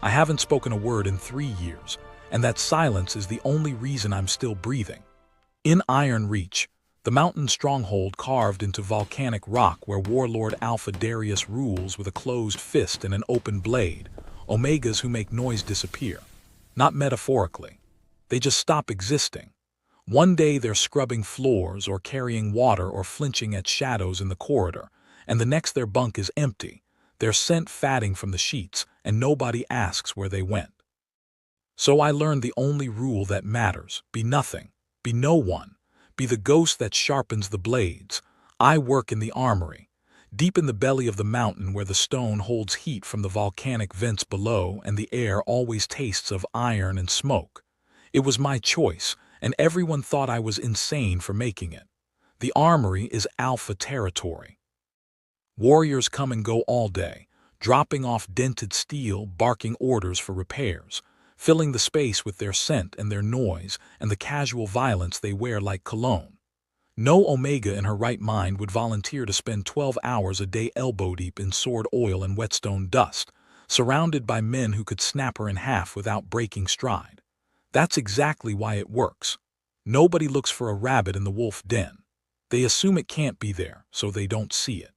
I haven't spoken a word in 3 years, and that silence is the only reason I'm still breathing. In Iron Reach, the mountain stronghold carved into volcanic rock where Warlord Alpha Darius rules with a closed fist and an open blade, Omegas who make noise disappear. Not metaphorically. They just stop existing. One day they're scrubbing floors or carrying water or flinching at shadows in the corridor, and the next their bunk is empty, their scent fatting from the sheets, and nobody asks where they went. So I learned the only rule that matters: be nothing, be no one, be the ghost that sharpens the blades. I work in the armory, deep in the belly of the mountain where the stone holds heat from the volcanic vents below and the air always tastes of iron and smoke. It was my choice, and everyone thought I was insane for making it. The armory is alpha territory. Warriors come and go all day, dropping off dented steel, barking orders for repairs, filling the space with their scent and their noise and the casual violence they wear like cologne. No Omega in her right mind would volunteer to spend 12 hours a day elbow-deep in sword oil and whetstone dust, surrounded by men who could snap her in half without breaking stride. That's exactly why it works. Nobody looks for a rabbit in the wolf den. They assume it can't be there, so they don't see it.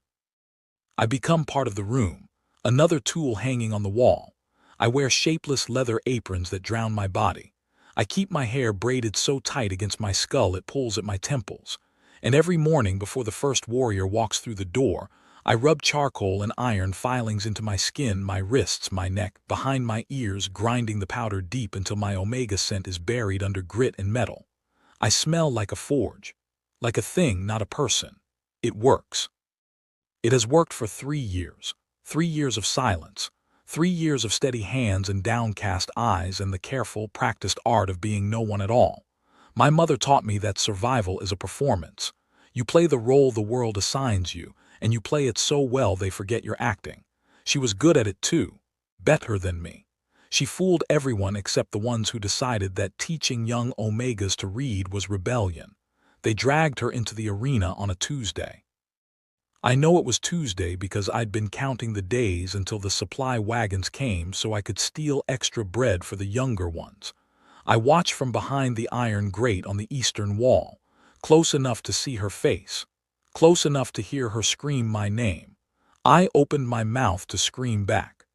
I become part of the room, another tool hanging on the wall. I wear shapeless leather aprons that drown my body. I keep my hair braided so tight against my skull it pulls at my temples. And every morning before the first warrior walks through the door, I rub charcoal and iron filings into my skin, my wrists, my neck, behind my ears, grinding the powder deep until my Omega scent is buried under grit and metal. I smell like a forge, like a thing, not a person. It works. It has worked for 3 years, 3 years of silence, 3 years of steady hands and downcast eyes and the careful, practiced art of being no one at all. My mother taught me that survival is a performance. You play the role the world assigns you, and you play it so well they forget you're acting. She was good at it too, better than me. She fooled everyone except the ones who decided that teaching young Omegas to read was rebellion. They dragged her into the arena on a Tuesday. I know it was Tuesday because I'd been counting the days until the supply wagons came so I could steal extra bread for the younger ones. I watched from behind the iron grate on the eastern wall, close enough to see her face, close enough to hear her scream my name. I opened my mouth to scream back.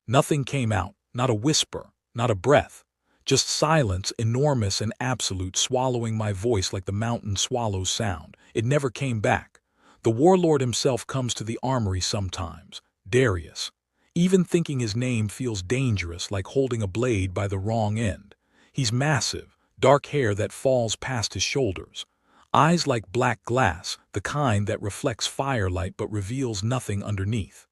Nothing came out, not a whisper, not a breath, just silence, enormous and absolute, swallowing my voice like the mountain swallows sound. It never came back. The warlord himself comes to the armory sometimes, Darius. Even thinking his name feels dangerous, like holding a blade by the wrong end. He's massive, dark hair that falls past his shoulders, eyes like black glass, the kind that reflects firelight but reveals nothing underneath.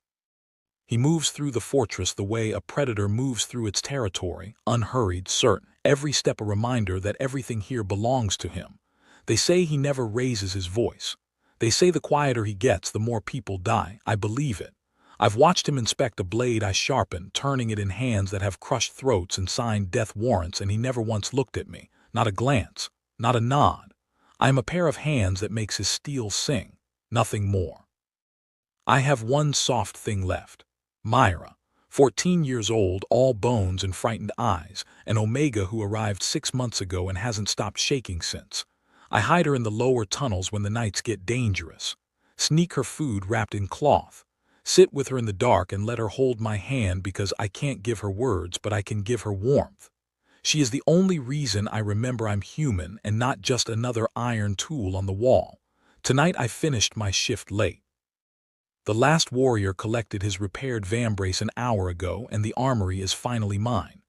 He moves through the fortress the way a predator moves through its territory, unhurried, certain, every step a reminder that everything here belongs to him. They say he never raises his voice. They say the quieter he gets, the more people die. I believe it. I've watched him inspect a blade I sharpened, turning it in hands that have crushed throats and signed death warrants, and he never once looked at me. Not a glance, not a nod. I am a pair of hands that makes his steel sing, nothing more. I have one soft thing left. Myra, 14 years old, all bones and frightened eyes, an Omega who arrived 6 months ago and hasn't stopped shaking since. I hide her in the lower tunnels when the nights get dangerous. Sneak her food wrapped in cloth. Sit with her in the dark and let her hold my hand because I can't give her words, but I can give her warmth. She is the only reason I remember I'm human and not just another iron tool on the wall. Tonight I finished my shift late. The last warrior collected his repaired vambrace an hour ago, and the armory is finally mine.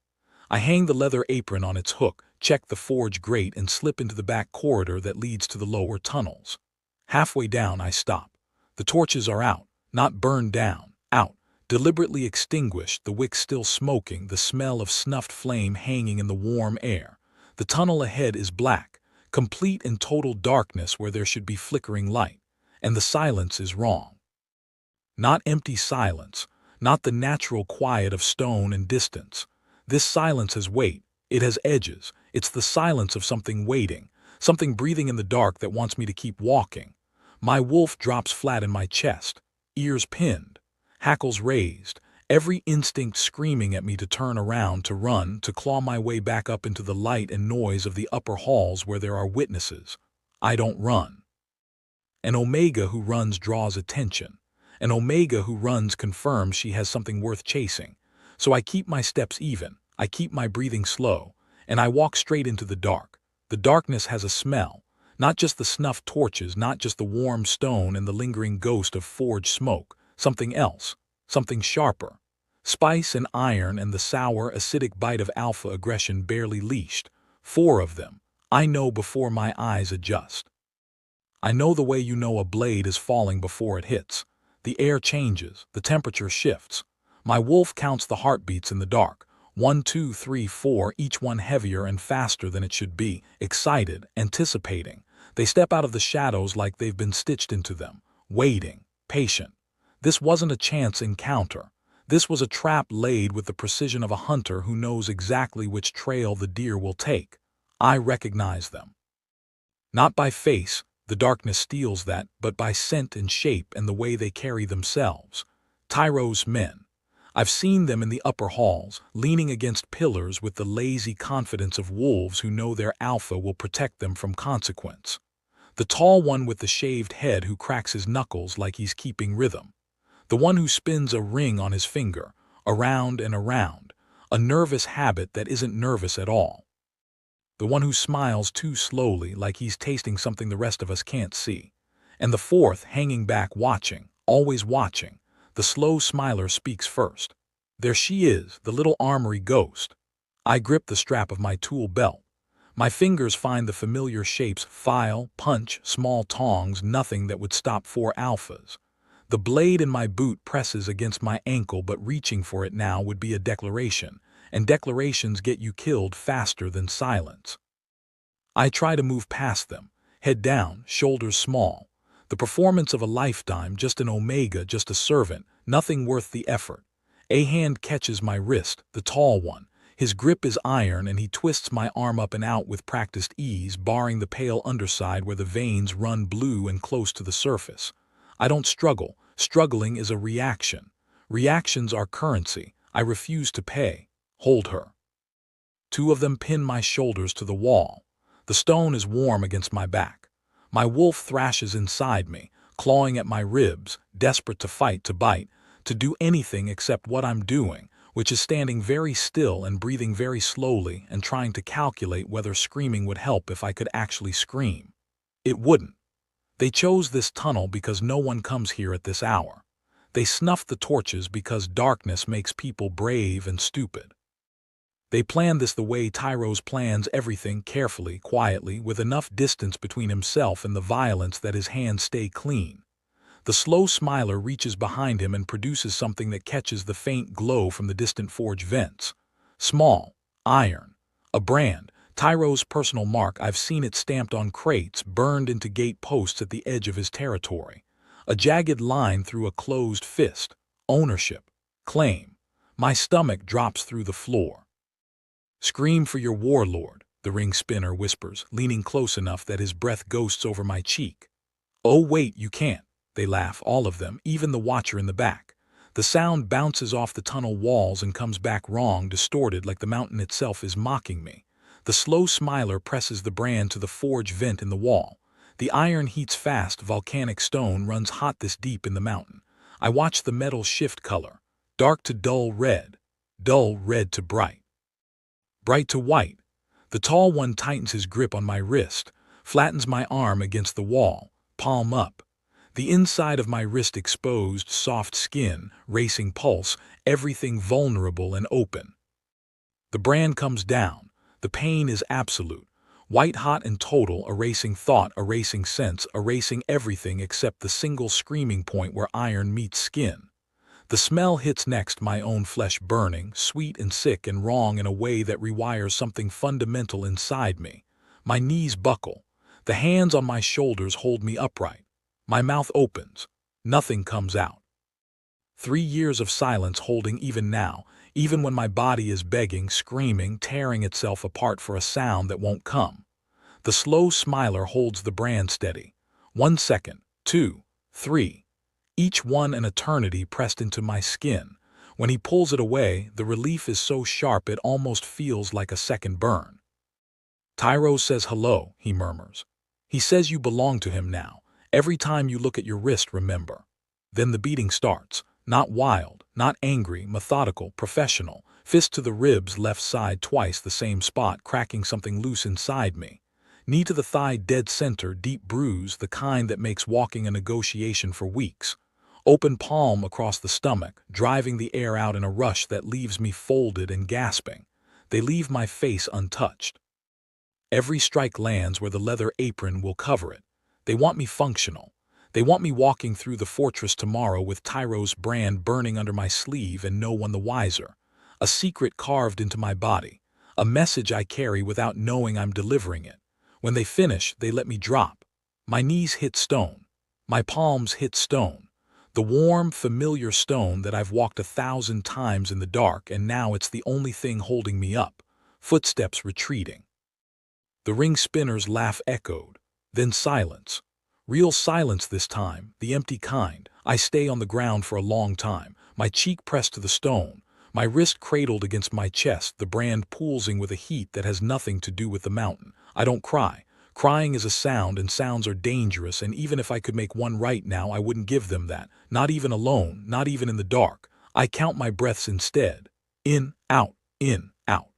I hang the leather apron on its hook, check the forge grate, and slip into the back corridor that leads to the lower tunnels. Halfway down I stop. The torches are out, not burned down, out, deliberately extinguished, the wick still smoking, the smell of snuffed flame hanging in the warm air. The tunnel ahead is black, complete in total darkness where there should be flickering light, and the silence is wrong. Not empty silence, not the natural quiet of stone and distance. This silence has weight, it has edges. It's the silence of something waiting, something breathing in the dark that wants me to keep walking. My wolf drops flat in my chest, ears pinned, hackles raised, every instinct screaming at me to turn around, to run, to claw my way back up into the light and noise of the upper halls where there are witnesses. I don't run. An Omega who runs draws attention. An Omega who runs confirms she has something worth chasing. So I keep my steps even, I keep my breathing slow, and I walk straight into the dark. The darkness has a smell, not just the snuffed torches, not just the warm stone and the lingering ghost of forged smoke, something else, something sharper. Spice and iron and the sour, acidic bite of alpha aggression barely leashed. 4 of them. I know before my eyes adjust. I know the way you know a blade is falling before it hits. The air changes, the temperature shifts. My wolf counts the heartbeats in the dark. 1, 2, 3, 4, each one heavier and faster than it should be, excited, anticipating. They step out of the shadows like they've been stitched into them, waiting, patient. This wasn't a chance encounter. This was a trap laid with the precision of a hunter who knows exactly which trail the deer will take. I recognize them. Not by face, the darkness steals that, but by scent and shape and the way they carry themselves. Tyro's men. I've seen them in the upper halls, leaning against pillars with the lazy confidence of wolves who know their alpha will protect them from consequence. The tall one with the shaved head who cracks his knuckles like he's keeping rhythm. The one who spins a ring on his finger, around and around, a nervous habit that isn't nervous at all. The one who smiles too slowly like he's tasting something the rest of us can't see. And the 4th hanging back watching, always watching. The slow smiler speaks first. There she is, the little armory ghost. I grip the strap of my tool belt. My fingers find the familiar shapes: file, punch, small tongs, nothing that would stop 4 alphas. The blade in my boot presses against my ankle, but reaching for it now would be a declaration, and declarations get you killed faster than silence. I try to move past them, head down, shoulders small. The performance of a lifetime, just an Omega, just a servant, nothing worth the effort. A hand catches my wrist, the tall one. His grip is iron and he twists my arm up and out with practiced ease, barring the pale underside where the veins run blue and close to the surface. I don't struggle. Struggling is a reaction. Reactions are currency. I refuse to pay. Hold her. 2 of them pin my shoulders to the wall. The stone is warm against my back. My wolf thrashes inside me, clawing at my ribs, desperate to fight, to bite, to do anything except what I'm doing, which is standing very still and breathing very slowly and trying to calculate whether screaming would help if I could actually scream. It wouldn't. They chose this tunnel because no one comes here at this hour. They snuffed the torches because darkness makes people brave and stupid. They planned this the way Tyros plans everything, carefully, quietly, with enough distance between himself and the violence that his hands stay clean. The slow smiler reaches behind him and produces something that catches the faint glow from the distant forge vents. Small, iron, a brand, Tyro's personal mark. I've seen it stamped on crates, burned into gate posts at the edge of his territory. A jagged line through a closed fist. Ownership. Claim. My stomach drops through the floor. Scream for your warlord, the ring spinner whispers, leaning close enough that his breath ghosts over my cheek. Oh wait, you can't. They laugh, all of them, even the watcher in the back. The sound bounces off the tunnel walls and comes back wrong, distorted, like the mountain itself is mocking me. The slow smiler presses the brand to the forge vent in the wall. The iron heats fast, volcanic stone runs hot this deep in the mountain. I watch the metal shift color, dark to dull red to bright. Bright to white. The tall one tightens his grip on my wrist, flattens my arm against the wall, palm up. The inside of my wrist exposed, soft skin, racing pulse, everything vulnerable and open. The brand comes down. The pain is absolute, white hot and total, erasing thought, erasing sense, erasing everything except the single screaming point where iron meets skin. The smell hits next, my own flesh burning, sweet and sick and wrong in a way that rewires something fundamental inside me. My knees buckle. The hands on my shoulders hold me upright. My mouth opens. Nothing comes out. 3 years of silence holding even now, even when my body is begging, screaming, tearing itself apart for a sound that won't come. The slow smiler holds the brand steady. 1 second, 2, 3. Each one an eternity pressed into my skin. When he pulls it away, the relief is so sharp it almost feels like a second burn. Tyros says hello, he murmurs. He says you belong to him now. Every time you look at your wrist, remember. Then the beating starts. Not wild, not angry, methodical, professional. Fist to the ribs, left side twice the same spot, cracking something loose inside me. Knee to the thigh, dead center, deep bruise, the kind that makes walking a negotiation for weeks. Open palm across the stomach, driving the air out in a rush that leaves me folded and gasping. They leave my face untouched. Every strike lands where the leather apron will cover it. They want me functional. They want me walking through the fortress tomorrow with Tyros' brand burning under my sleeve and no one the wiser. A secret carved into my body. A message I carry without knowing I'm delivering it. When they finish, they let me drop. My knees hit stone. My palms hit stone. The warm, familiar stone that I've walked 1,000 times in the dark, and now it's the only thing holding me up. Footsteps retreating. The ring spinner's laugh echoed. Then silence. Real silence this time, the empty kind. I stay on the ground for a long time, my cheek pressed to the stone, my wrist cradled against my chest, the brand pulsing with a heat that has nothing to do with the mountain. I don't cry. Crying is a sound, and sounds are dangerous, and even if I could make one right now, I wouldn't give them that. Not even alone, not even in the dark. I count my breaths instead. In, out, in, out.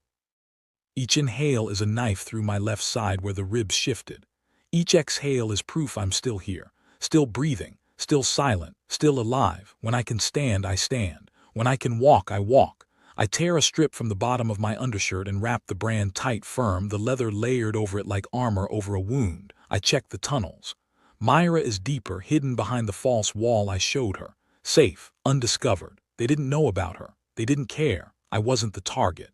Each inhale is a knife through my left side where the ribs shifted. Each exhale is proof I'm still here, still breathing, still silent, still alive. When I can stand, I stand. When I can walk, I walk. I tear a strip from the bottom of my undershirt and wrap the brand tight, firm, the leather layered over it like armor over a wound. I check the tunnels. Myra is deeper, hidden behind the false wall I showed her. Safe, undiscovered. They didn't know about her. They didn't care. I wasn't the target.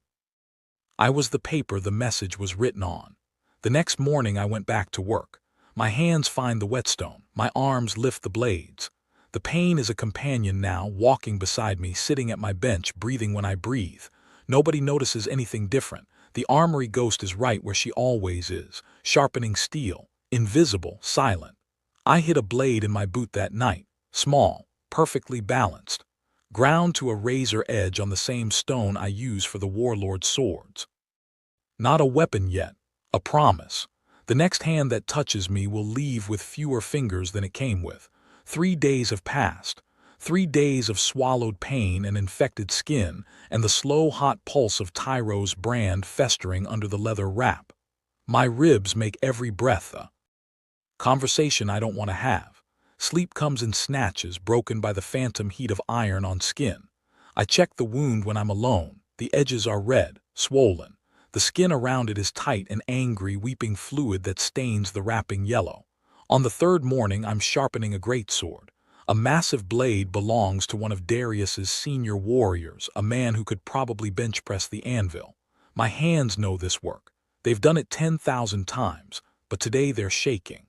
I was the paper the message was written on. The next morning I went back to work. My hands find the whetstone. My arms lift the blades. The pain is a companion now, walking beside me, sitting at my bench, breathing when I breathe. Nobody notices anything different. The armory ghost is right where she always is, sharpening steel, invisible, silent. I hit a blade in my boot that night, small, perfectly balanced, ground to a razor edge on the same stone I use for the Warlord swords. Not a weapon yet, a promise. The next hand that touches me will leave with fewer fingers than it came with. 3 days have passed. 3 days of swallowed pain and infected skin, and the slow hot pulse of Tyros' brand festering under the leather wrap. My ribs make every breath a conversation I don't want to have. Sleep comes in snatches, broken by the phantom heat of iron on skin. I check the wound when I'm alone. The edges are red, swollen. The skin around it is tight and angry, weeping fluid that stains the wrapping yellow. On the 3rd morning, I'm sharpening a greatsword. A massive blade belongs to one of Darius's senior warriors, a man who could probably bench press the anvil. My hands know this work. They've done it 10,000 times, but today they're shaking.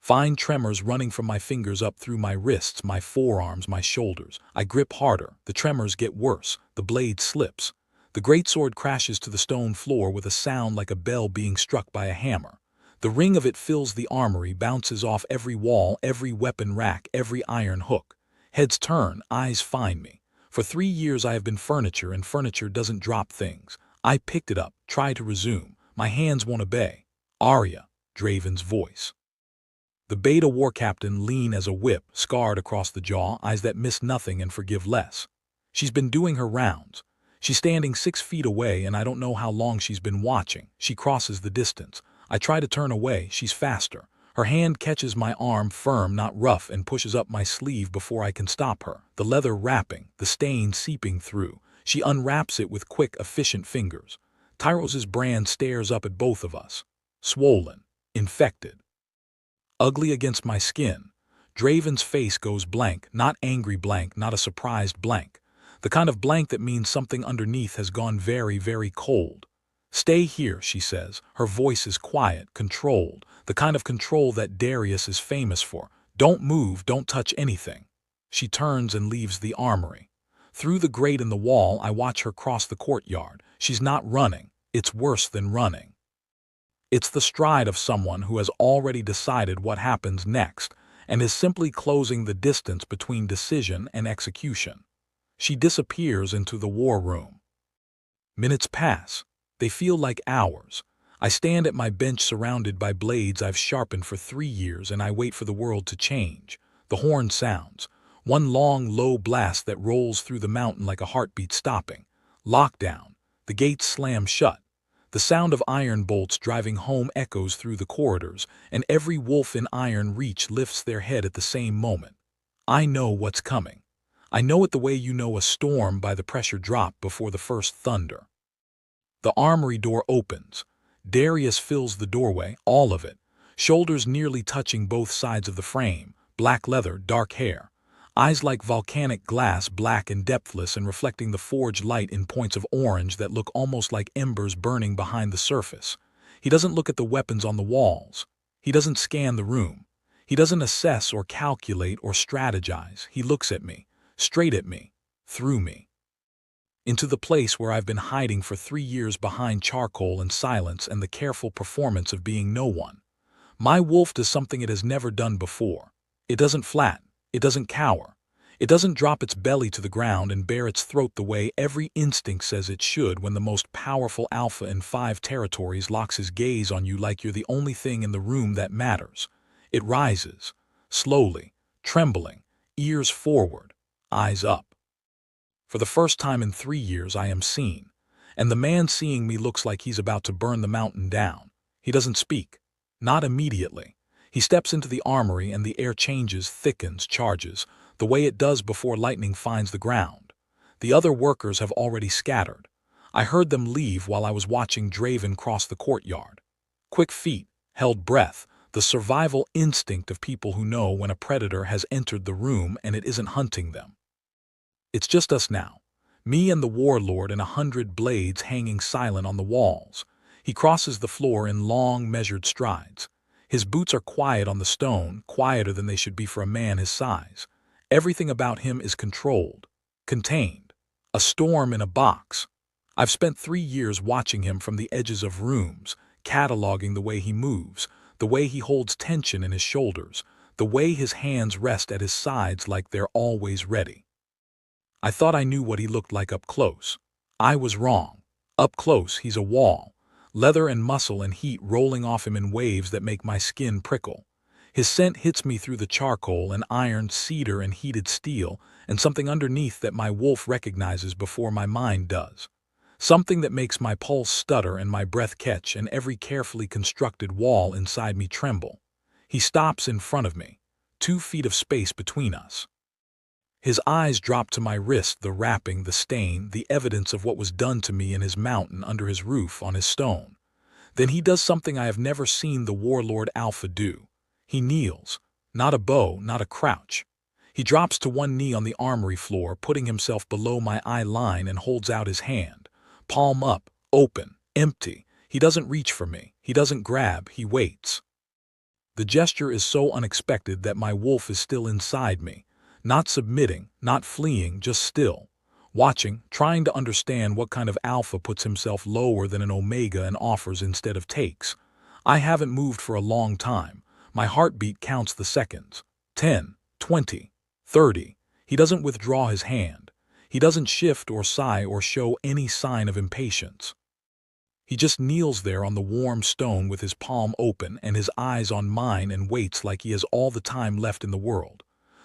Fine tremors running from my fingers up through my wrists, my forearms, my shoulders. I grip harder. The tremors get worse. The blade slips. The greatsword crashes to the stone floor with a sound like a bell being struck by a hammer. The ring of it fills the armory, bounces off every wall, every weapon rack, every iron hook. Heads turn, eyes find me. For 3 years I have been furniture, and furniture doesn't drop things. I picked it up, try to resume. My hands won't obey. Aria, Draven's voice. The beta war captain, lean as a whip, scarred across the jaw, eyes that miss nothing and forgive less. She's been doing her rounds. She's standing 6 feet away, and I don't know how long she's been watching. She crosses the distance. I try to turn away. She's faster. Her hand catches my arm, firm, not rough, and pushes up my sleeve before I can stop her. The leather wrapping, the stain seeping through. She unwraps it with quick, efficient fingers. Tyros' brand stares up at both of us. Swollen. Infected. Ugly against my skin. Draven's face goes blank, not angry blank, not a surprised blank. The kind of blank that means something underneath has gone very, very cold. Stay here, she says. Her voice is quiet, controlled, the kind of control that Darius is famous for. Don't move, don't touch anything. She turns and leaves the armory. Through the grate in the wall, I watch her cross the courtyard. She's not running. It's worse than running. It's the stride of someone who has already decided what happens next and is simply closing the distance between decision and execution. She disappears into the war room. Minutes pass. They feel like hours. I stand at my bench surrounded by blades I've sharpened for 3 years, and I wait for the world to change. The horn sounds. One long, low blast that rolls through the mountain like a heartbeat stopping. Lockdown. The gates slam shut. The sound of iron bolts driving home echoes through the corridors, and every wolf in Iron Reach lifts their head at the same moment. I know what's coming. I know it the way you know a storm by the pressure drop before the first thunder. The armory door opens. Darius fills the doorway, all of it, shoulders nearly touching both sides of the frame, black leather, dark hair, eyes like volcanic glass, black and depthless and reflecting the forged light in points of orange that look almost like embers burning behind the surface. He doesn't look at the weapons on the walls. He doesn't scan the room. He doesn't assess or calculate or strategize. He looks at me, straight at me, through me, into the place where I've been hiding for 3 years behind charcoal and silence and the careful performance of being no one. My wolf does something it has never done before. It doesn't flat. It doesn't cower. It doesn't drop its belly to the ground and bare its throat the way every instinct says it should when the most powerful alpha in 5 territories locks his gaze on you like you're the only thing in the room that matters. It rises, slowly, trembling, ears forward, eyes up. For the first time in 3 years I am seen, and the man seeing me looks like he's about to burn the mountain down. He doesn't speak. Not immediately. He steps into the armory and the air changes, thickens, charges, the way it does before lightning finds the ground. The other workers have already scattered. I heard them leave while I was watching Draven cross the courtyard. Quick feet, held breath, the survival instinct of people who know when a predator has entered the room and it isn't hunting them. It's just us now. Me and the Warlord and 100 blades hanging silent on the walls. He crosses the floor in long, measured strides. His boots are quiet on the stone, quieter than they should be for a man his size. Everything about him is controlled, contained. A storm in a box. I've spent 3 years watching him from the edges of rooms, cataloging the way he moves, the way he holds tension in his shoulders, the way his hands rest at his sides like they're always ready. I thought I knew what he looked like up close. I was wrong. Up close, he's a wall. Leather and muscle and heat rolling off him in waves that make my skin prickle. His scent hits me through the charcoal and iron, cedar and heated steel, and something underneath that my wolf recognizes before my mind does. Something that makes my pulse stutter and my breath catch and every carefully constructed wall inside me tremble. He stops in front of me, 2 feet of space between us. His eyes drop to my wrist, the wrapping, the stain, the evidence of what was done to me in his mountain under his roof on his stone. Then he does something I have never seen the Warlord Alpha do. He kneels. Not a bow, not a crouch. He drops to one knee on the armory floor, putting himself below my eye line and holds out his hand. Palm up, open, empty. He doesn't reach for me. He doesn't grab. He waits. The gesture is so unexpected that my wolf is still inside me. Not submitting, not fleeing, just still. Watching, trying to understand what kind of alpha puts himself lower than an omega and offers instead of takes. I haven't moved for a long time. My heartbeat counts the seconds. 10, 20, 30. He doesn't withdraw his hand. He doesn't shift or sigh or show any sign of impatience. He just kneels there on the warm stone with his palm open and his eyes on mine and waits like he has all the time left in the world.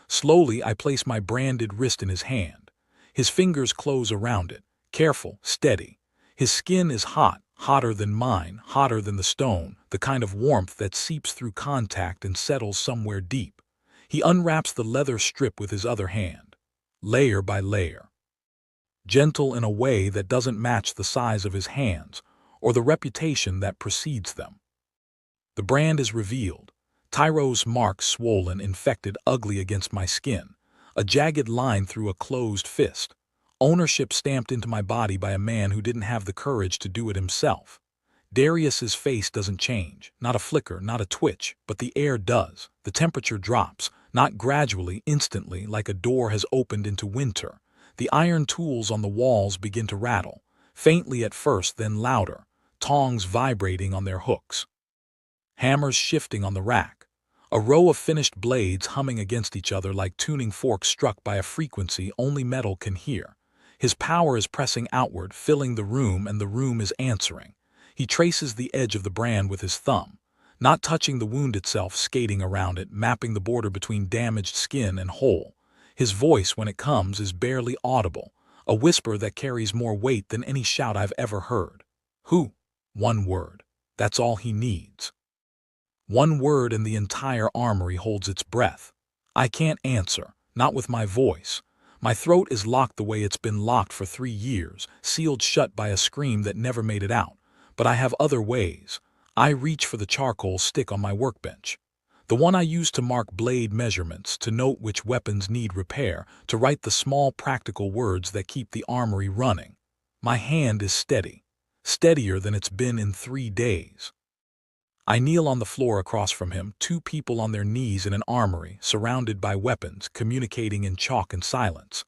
Slowly, I place my branded wrist in his hand. His fingers close around it, careful, steady. His skin is hot, hotter than mine, hotter than the stone, the kind of warmth that seeps through contact and settles somewhere deep. He unwraps the leather strip with his other hand, layer by layer. Gentle in a way that doesn't match the size of his hands or the reputation that precedes them. The brand is revealed. Tyro's mark, swollen, infected, ugly against my skin. A jagged line through a closed fist. Ownership stamped into my body by a man who didn't have the courage to do it himself. Darius's face doesn't change. Not a flicker, not a twitch, but the air does. The temperature drops, not gradually, instantly, like a door has opened into winter. The iron tools on the walls begin to rattle. Faintly at first, then louder. Tongs vibrating on their hooks. Hammers shifting on the rack. A row of finished blades humming against each other like tuning forks struck by a frequency only metal can hear. His power is pressing outward, filling the room, and the room is answering. He traces the edge of the brand with his thumb, not touching the wound itself, skating around it, mapping the border between damaged skin and whole. His voice, when it comes, is barely audible, a whisper that carries more weight than any shout I've ever heard. Who? One word. That's all he needs. One word and the entire armory holds its breath. I can't answer, not with my voice. My throat is locked the way it's been locked for 3 years, sealed shut by a scream that never made it out. But I have other ways. I reach for the charcoal stick on my workbench. The one I use to mark blade measurements, to note which weapons need repair, to write the small practical words that keep the armory running. My hand is steady, steadier than it's been in 3 days. I kneel on the floor across from him, 2 people on their knees in an armory, surrounded by weapons, communicating in chalk and silence.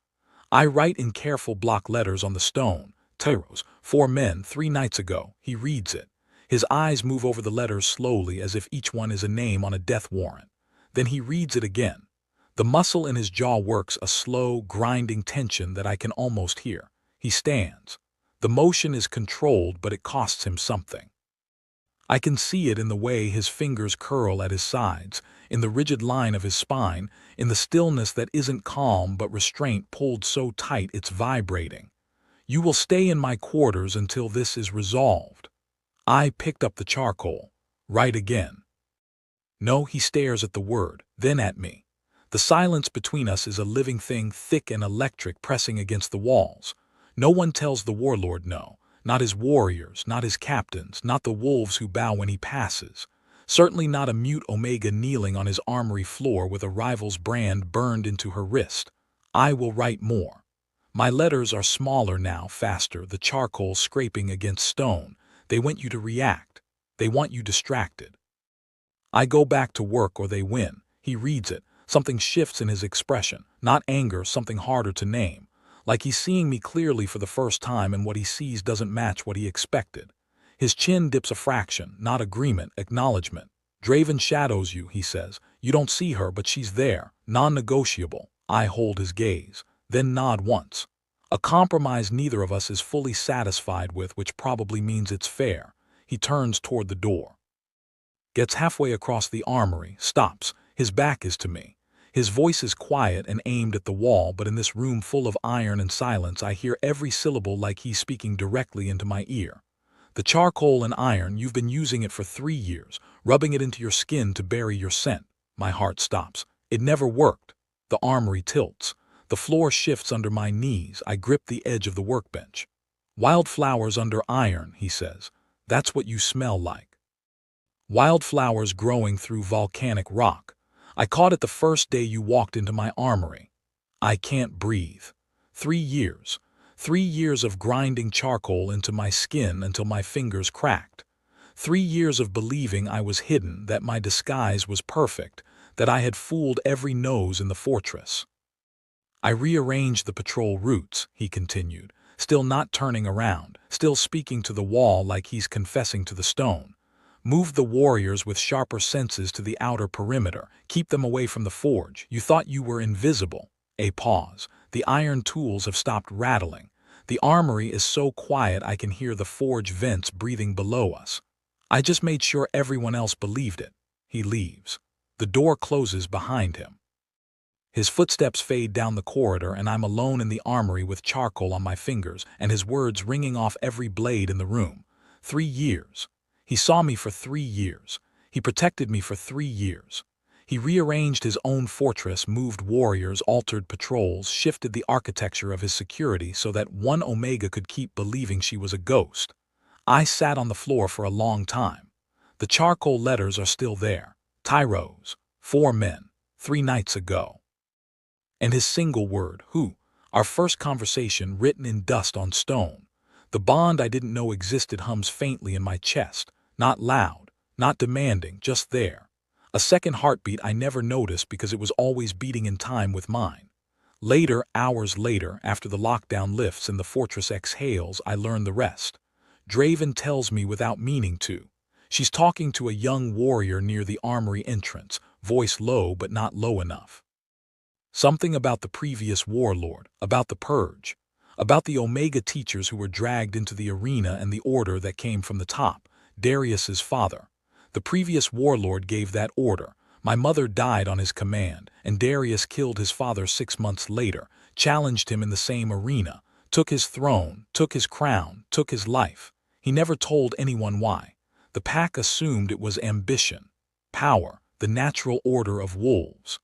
I write in careful block letters on the stone, Tyros, 4 men, 3 nights ago. He reads it. His eyes move over the letters slowly as if each one is a name on a death warrant. Then he reads it again. The muscle in his jaw works a slow, grinding tension that I can almost hear. He stands. The motion is controlled, but it costs him something. I can see it in the way his fingers curl at his sides, in the rigid line of his spine, in the stillness that isn't calm but restraint pulled so tight it's vibrating. You will stay in my quarters until this is resolved. I picked up the charcoal. Write again. No, he stares at the word, then at me. The silence between us is a living thing, thick and electric, pressing against the walls. No one tells the Warlord no. Not his warriors, not his captains, not the wolves who bow when he passes. Certainly not a mute Omega kneeling on his armory floor with a rival's brand burned into her wrist. I will write more. My letters are smaller now, faster, the charcoal scraping against stone. They want you to react. They want you distracted. I go back to work or they win. He reads it. Something shifts in his expression. Not anger, something harder to name. Like he's seeing me clearly for the first time, and what he sees doesn't match what he expected. His chin dips a fraction, not agreement, acknowledgement. Draven shadows you, he says. You don't see her, but she's there, non-negotiable. I hold his gaze, then nod once. A compromise neither of us is fully satisfied with, which probably means it's fair. He turns toward the door. Gets halfway across the armory, stops. His back is to me. His voice is quiet and aimed at the wall, but in this room full of iron and silence, I hear every syllable like he's speaking directly into my ear. The charcoal and iron, you've been using it for 3 years, rubbing it into your skin to bury your scent. My heart stops. It never worked. The armory tilts. The floor shifts under my knees. I grip the edge of the workbench. Wildflowers under iron, he says. That's what you smell like. Wildflowers growing through volcanic rock. I caught it the first day you walked into my armory. I can't breathe. 3 years. 3 years of grinding charcoal into my skin until my fingers cracked. 3 years of believing I was hidden, that my disguise was perfect, that I had fooled every nose in the fortress. I rearranged the patrol routes, he continued, still not turning around, still speaking to the wall like he's confessing to the stone. Move the warriors with sharper senses to the outer perimeter. Keep them away from the forge. You thought you were invisible. A pause. The iron tools have stopped rattling. The armory is so quiet I can hear the forge vents breathing below us. I just made sure everyone else believed it. He leaves. The door closes behind him. His footsteps fade down the corridor, and I'm alone in the armory with charcoal on my fingers and his words ringing off every blade in the room. 3 years. He saw me for 3 years. He protected me for 3 years. He rearranged his own fortress, moved warriors, altered patrols, shifted the architecture of his security so that one Omega could keep believing she was a ghost. I sat on the floor for a long time. The charcoal letters are still there. Tyros, 4 men, 3 nights ago. And his single word, who? Our first conversation written in dust on stone. The bond I didn't know existed hums faintly in my chest. Not loud, not demanding, just there. A second heartbeat I never noticed because it was always beating in time with mine. Later, hours later, after the lockdown lifts and the fortress exhales, I learn the rest. Draven tells me without meaning to. She's talking to a young warrior near the armory entrance, voice low but not low enough. Something about the previous warlord, about the purge, about the Omega teachers who were dragged into the arena and the order that came from the top, Darius's father. The previous warlord gave that order. My mother died on his command, and Darius killed his father 6 months later, challenged him in the same arena, took his throne, took his crown, took his life. He never told anyone why. The pack assumed it was ambition, power, the natural order of wolves.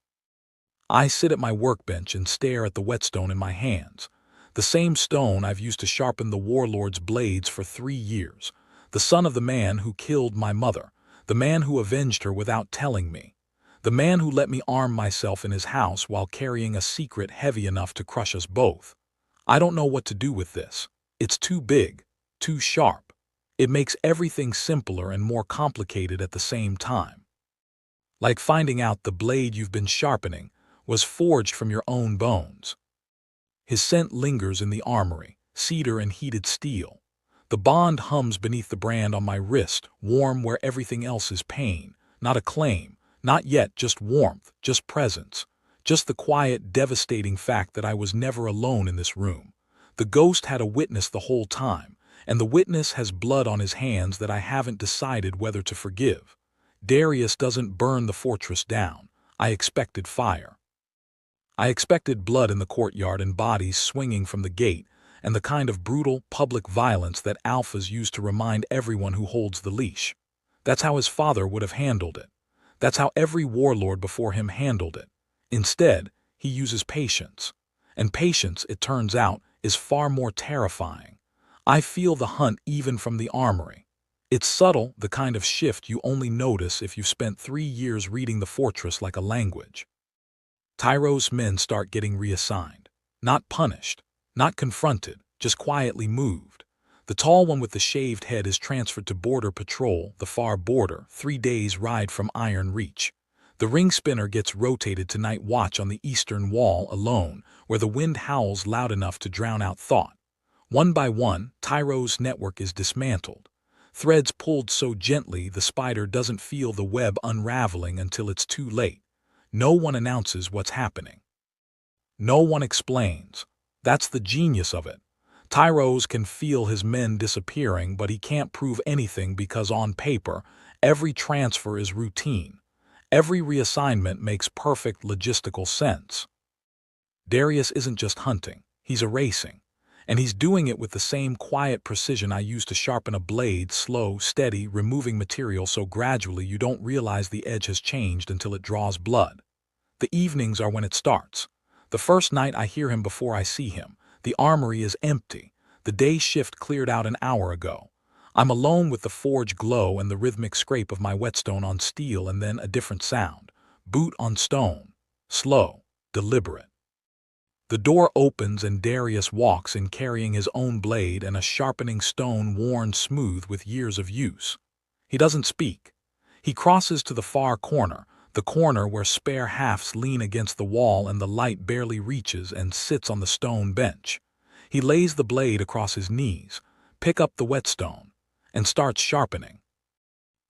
I sit at my workbench and stare at the whetstone in my hands. The same stone I've used to sharpen the warlord's blades for 3 years. The son of the man who killed my mother. The man who avenged her without telling me. The man who let me arm myself in his house while carrying a secret heavy enough to crush us both. I don't know what to do with this. It's too big, too sharp. It makes everything simpler and more complicated at the same time. Like finding out the blade you've been sharpening was forged from your own bones. His scent lingers in the armory, cedar and heated steel. The bond hums beneath the brand on my wrist, warm where everything else is pain, not a claim, not yet, just warmth, just presence, just the quiet, devastating fact that I was never alone in this room. The ghost had a witness the whole time, and the witness has blood on his hands that I haven't decided whether to forgive. Darius doesn't burn the fortress down. I expected fire. I expected blood in the courtyard and bodies swinging from the gate, and the kind of brutal, public violence that alphas use to remind everyone who holds the leash. That's how his father would have handled it. That's how every warlord before him handled it. Instead, he uses patience. And patience, it turns out, is far more terrifying. I feel the hunt even from the armory. It's subtle, the kind of shift you only notice if you've spent 3 years reading the fortress like a language. Tyro's men start getting reassigned. Not punished, not confronted, just quietly moved. The tall one with the shaved head is transferred to border patrol, the far border, 3 days' ride from Iron Reach. The ring spinner gets rotated to night watch on the eastern wall alone, where the wind howls loud enough to drown out thought. One by one, Tyro's network is dismantled. Threads pulled so gently the spider doesn't feel the web unraveling until it's too late. No one announces what's happening. No one explains. That's the genius of it. Tyros can feel his men disappearing, but he can't prove anything because on paper, every transfer is routine. Every reassignment makes perfect logistical sense. Darius isn't just hunting, he's erasing. And he's doing it with the same quiet precision I use to sharpen a blade, slow, steady, removing material so gradually you don't realize the edge has changed until it draws blood. The evenings are when it starts. The first night I hear him before I see him. The armory is empty. The day shift cleared out an hour ago. I'm alone with the forge glow and the rhythmic scrape of my whetstone on steel, and then a different sound. Boot on stone. Slow, deliberate. The door opens and Darius walks in carrying his own blade and a sharpening stone worn smooth with years of use. He doesn't speak. He crosses to the far corner, the corner where spare halves lean against the wall and the light barely reaches, and sits on the stone bench. He lays the blade across his knees, picks up the whetstone, and starts sharpening.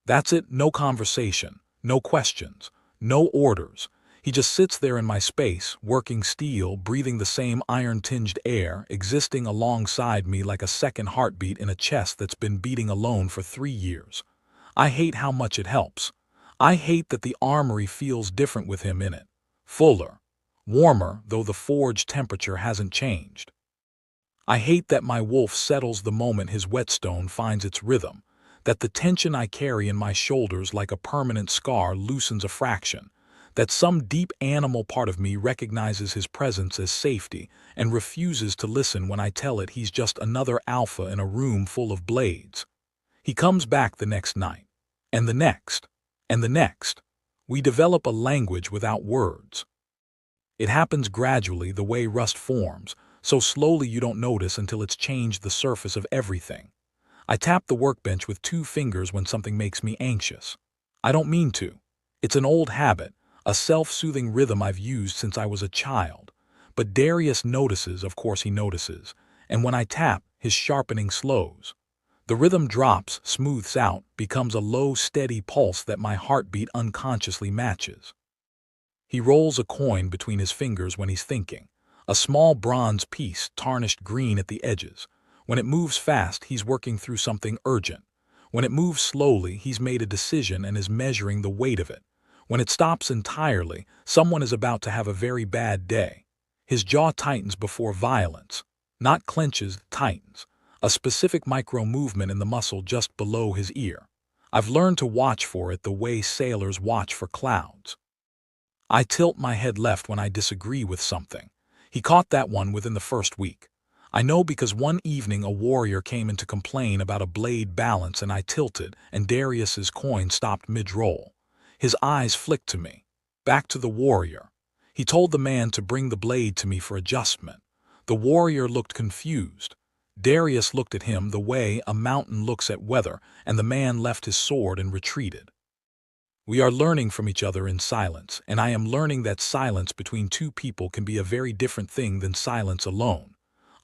That's it, no conversation, no questions, no orders. He just sits there in my space, working steel, breathing the same iron-tinged air, existing alongside me like a second heartbeat in a chest that's been beating alone for 3 years. I hate how much it helps. I hate that the armory feels different with him in it. Fuller, warmer, though the forge temperature hasn't changed. I hate that my wolf settles the moment his whetstone finds its rhythm, that the tension I carry in my shoulders like a permanent scar loosens a fraction, that some deep animal part of me recognizes his presence as safety and refuses to listen when I tell it he's just another alpha in a room full of blades. He comes back the next night, and the next, and the next. We develop a language without words. It happens gradually, the way rust forms, so slowly you don't notice until it's changed the surface of everything. I tap the workbench with 2 fingers when something makes me anxious. I don't mean to. It's an old habit, a self-soothing rhythm I've used since I was a child. But Darius notices, of course he notices, and when I tap, his sharpening slows. The rhythm drops, smooths out, becomes a low, steady pulse that my heartbeat unconsciously matches. He rolls a coin between his fingers when he's thinking, a small bronze piece tarnished green at the edges. When it moves fast, he's working through something urgent. When it moves slowly, he's made a decision and is measuring the weight of it. When it stops entirely, someone is about to have a very bad day. His jaw tightens before violence. Not clenches, tightens. A specific micro-movement in the muscle just below his ear. I've learned to watch for it the way sailors watch for clouds. I tilt my head left when I disagree with something. He caught that one within the first week. I know because one evening a warrior came in to complain about a blade balance and I tilted and Darius's coin stopped mid-roll. His eyes flicked to me. Back to the warrior. He told the man to bring the blade to me for adjustment. The warrior looked confused. Darius looked at him the way a mountain looks at weather, and the man left his sword and retreated. We are learning from each other in silence, and I am learning that silence between two people can be a very different thing than silence alone.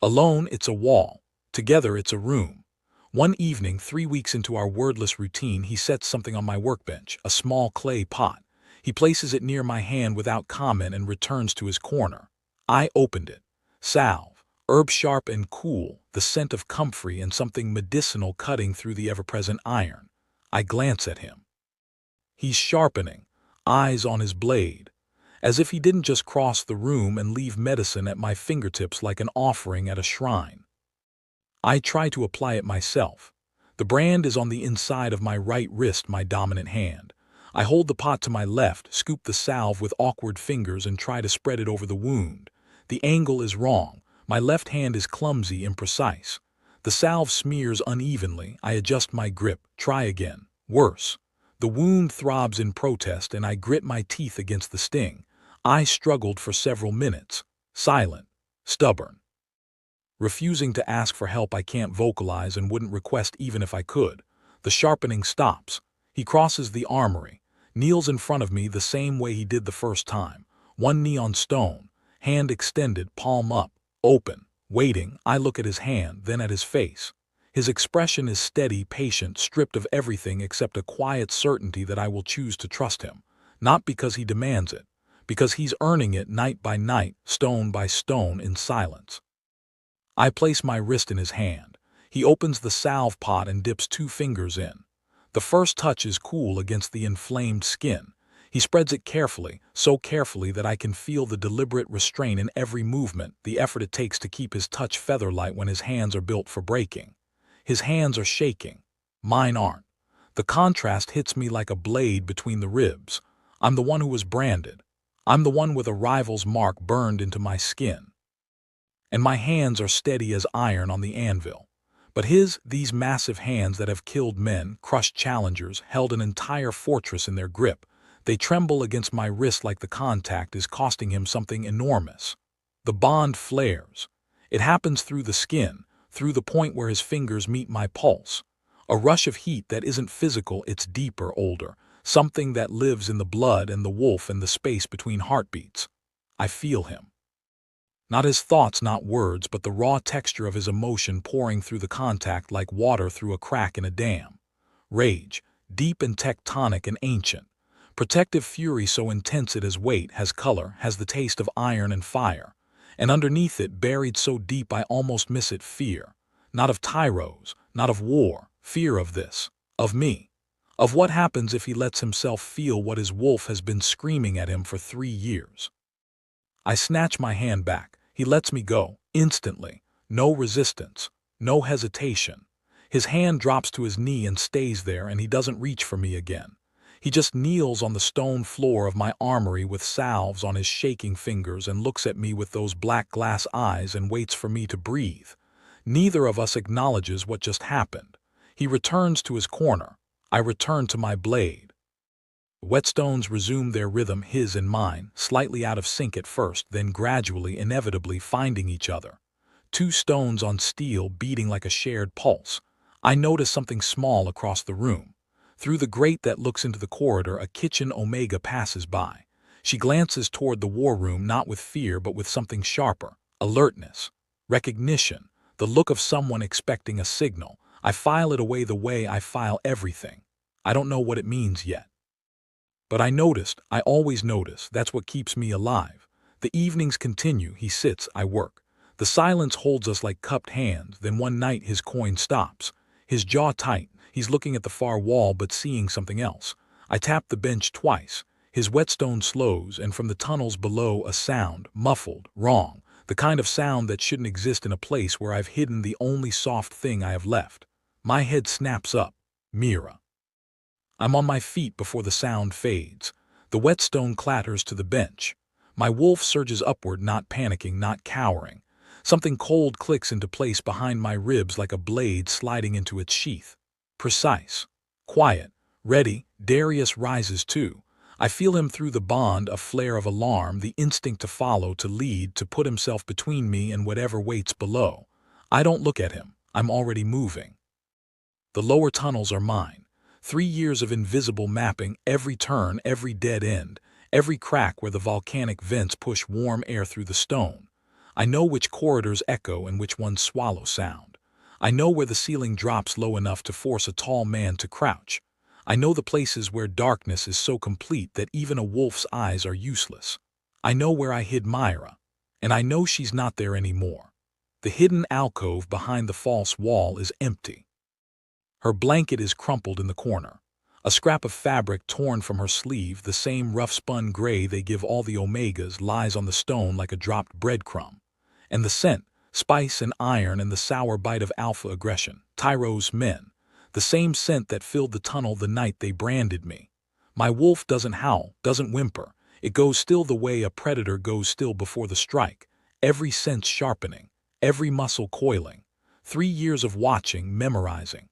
Alone, it's a wall. Together, it's a room. One evening, 3 weeks into our wordless routine, he sets something on my workbench, a small clay pot. He places it near my hand without comment and returns to his corner. I opened it. Salve, herb sharp and cool, the scent of comfrey and something medicinal cutting through the ever-present iron. I glance at him. He's sharpening, eyes on his blade, as if he didn't just cross the room and leave medicine at my fingertips like an offering at a shrine. I try to apply it myself. The brand is on the inside of my right wrist, my dominant hand. I hold the pot to my left, scoop the salve with awkward fingers and try to spread it over the wound. The angle is wrong. My left hand is clumsy, imprecise. The salve smears unevenly. I adjust my grip. Try again. Worse. The wound throbs in protest and I grit my teeth against the sting. I struggled for several minutes. Silent. Stubborn. Refusing to ask for help I can't vocalize and wouldn't request even if I could. The sharpening stops. He crosses the armory. Kneels in front of me the same way he did the first time. One knee on stone. Hand extended, palm up. Open. Waiting, I look at his hand, then at his face. His expression is steady, patient, stripped of everything except a quiet certainty that I will choose to trust him. Not because he demands it. Because he's earning it night by night, stone by stone, in silence. I place my wrist in his hand. He opens the salve pot and dips 2 fingers in. The first touch is cool against the inflamed skin. He spreads it carefully, so carefully that I can feel the deliberate restraint in every movement, the effort it takes to keep his touch feather-light when his hands are built for breaking. His hands are shaking. Mine aren't. The contrast hits me like a blade between the ribs. I'm the one who was branded. I'm the one with a rival's mark burned into my skin. And my hands are steady as iron on the anvil. But these massive hands that have killed men, crushed challengers, held an entire fortress in their grip, they tremble against my wrist like the contact is costing him something enormous. The bond flares. It happens through the skin, through the point where his fingers meet my pulse. A rush of heat that isn't physical, it's deeper, older, something that lives in the blood and the wolf and the space between heartbeats. I feel him. Not his thoughts, not words, but the raw texture of his emotion pouring through the contact like water through a crack in a dam. Rage, deep and tectonic and ancient. Protective fury so intense it has weight, has color, has the taste of iron and fire. And underneath it, buried so deep I almost miss it, fear. Not of tyros, not of war, fear of this, of me. Of what happens if he lets himself feel what his wolf has been screaming at him for 3 years. I snatch my hand back. He lets me go, instantly. No resistance, no hesitation. His hand drops to his knee and stays there, and he doesn't reach for me again. He just kneels on the stone floor of my armory with salves on his shaking fingers and looks at me with those black glass eyes and waits for me to breathe. Neither of us acknowledges what just happened. He returns to his corner. I return to my blade. Whetstones resume their rhythm, his and mine, slightly out of sync at first, then gradually, inevitably finding each other. 2 stones on steel beating like a shared pulse. I notice something small across the room. Through the grate that looks into the corridor, a kitchen Omega passes by. She glances toward the war room, not with fear, but with something sharper. Alertness. Recognition. The look of someone expecting a signal. I file it away the way I file everything. I don't know what it means yet. But I always notice, that's what keeps me alive. The evenings continue, he sits, I work. The silence holds us like cupped hands, then one night his coin stops. His jaw tight, he's looking at the far wall but seeing something else. I tap the bench twice. His whetstone slows, and from the tunnels below a sound, muffled, wrong, the kind of sound that shouldn't exist in a place where I've hidden the only soft thing I have left. My head snaps up. Mira. I'm on my feet before the sound fades. The whetstone clatters to the bench. My wolf surges upward, not panicking, not cowering. Something cold clicks into place behind my ribs like a blade sliding into its sheath. Precise. Quiet. Ready. Darius rises too. I feel him through the bond, a flare of alarm, the instinct to follow, to lead, to put himself between me and whatever waits below. I don't look at him. I'm already moving. The lower tunnels are mine. 3 years of invisible mapping, every turn, every dead end, every crack where the volcanic vents push warm air through the stone. I know which corridors echo and which ones swallow sound. I know where the ceiling drops low enough to force a tall man to crouch. I know the places where darkness is so complete that even a wolf's eyes are useless. I know where I hid Myra, and I know she's not there anymore. The hidden alcove behind the false wall is empty. Her blanket is crumpled in the corner. A scrap of fabric torn from her sleeve, the same rough-spun gray they give all the Omegas, lies on the stone like a dropped breadcrumb. And the scent, spice and iron, and the sour bite of Alpha aggression, Tyro's men. The same scent that filled the tunnel the night they branded me. My wolf doesn't howl, doesn't whimper. It goes still the way a predator goes still before the strike, every sense sharpening, every muscle coiling. 3 years of watching, memorizing.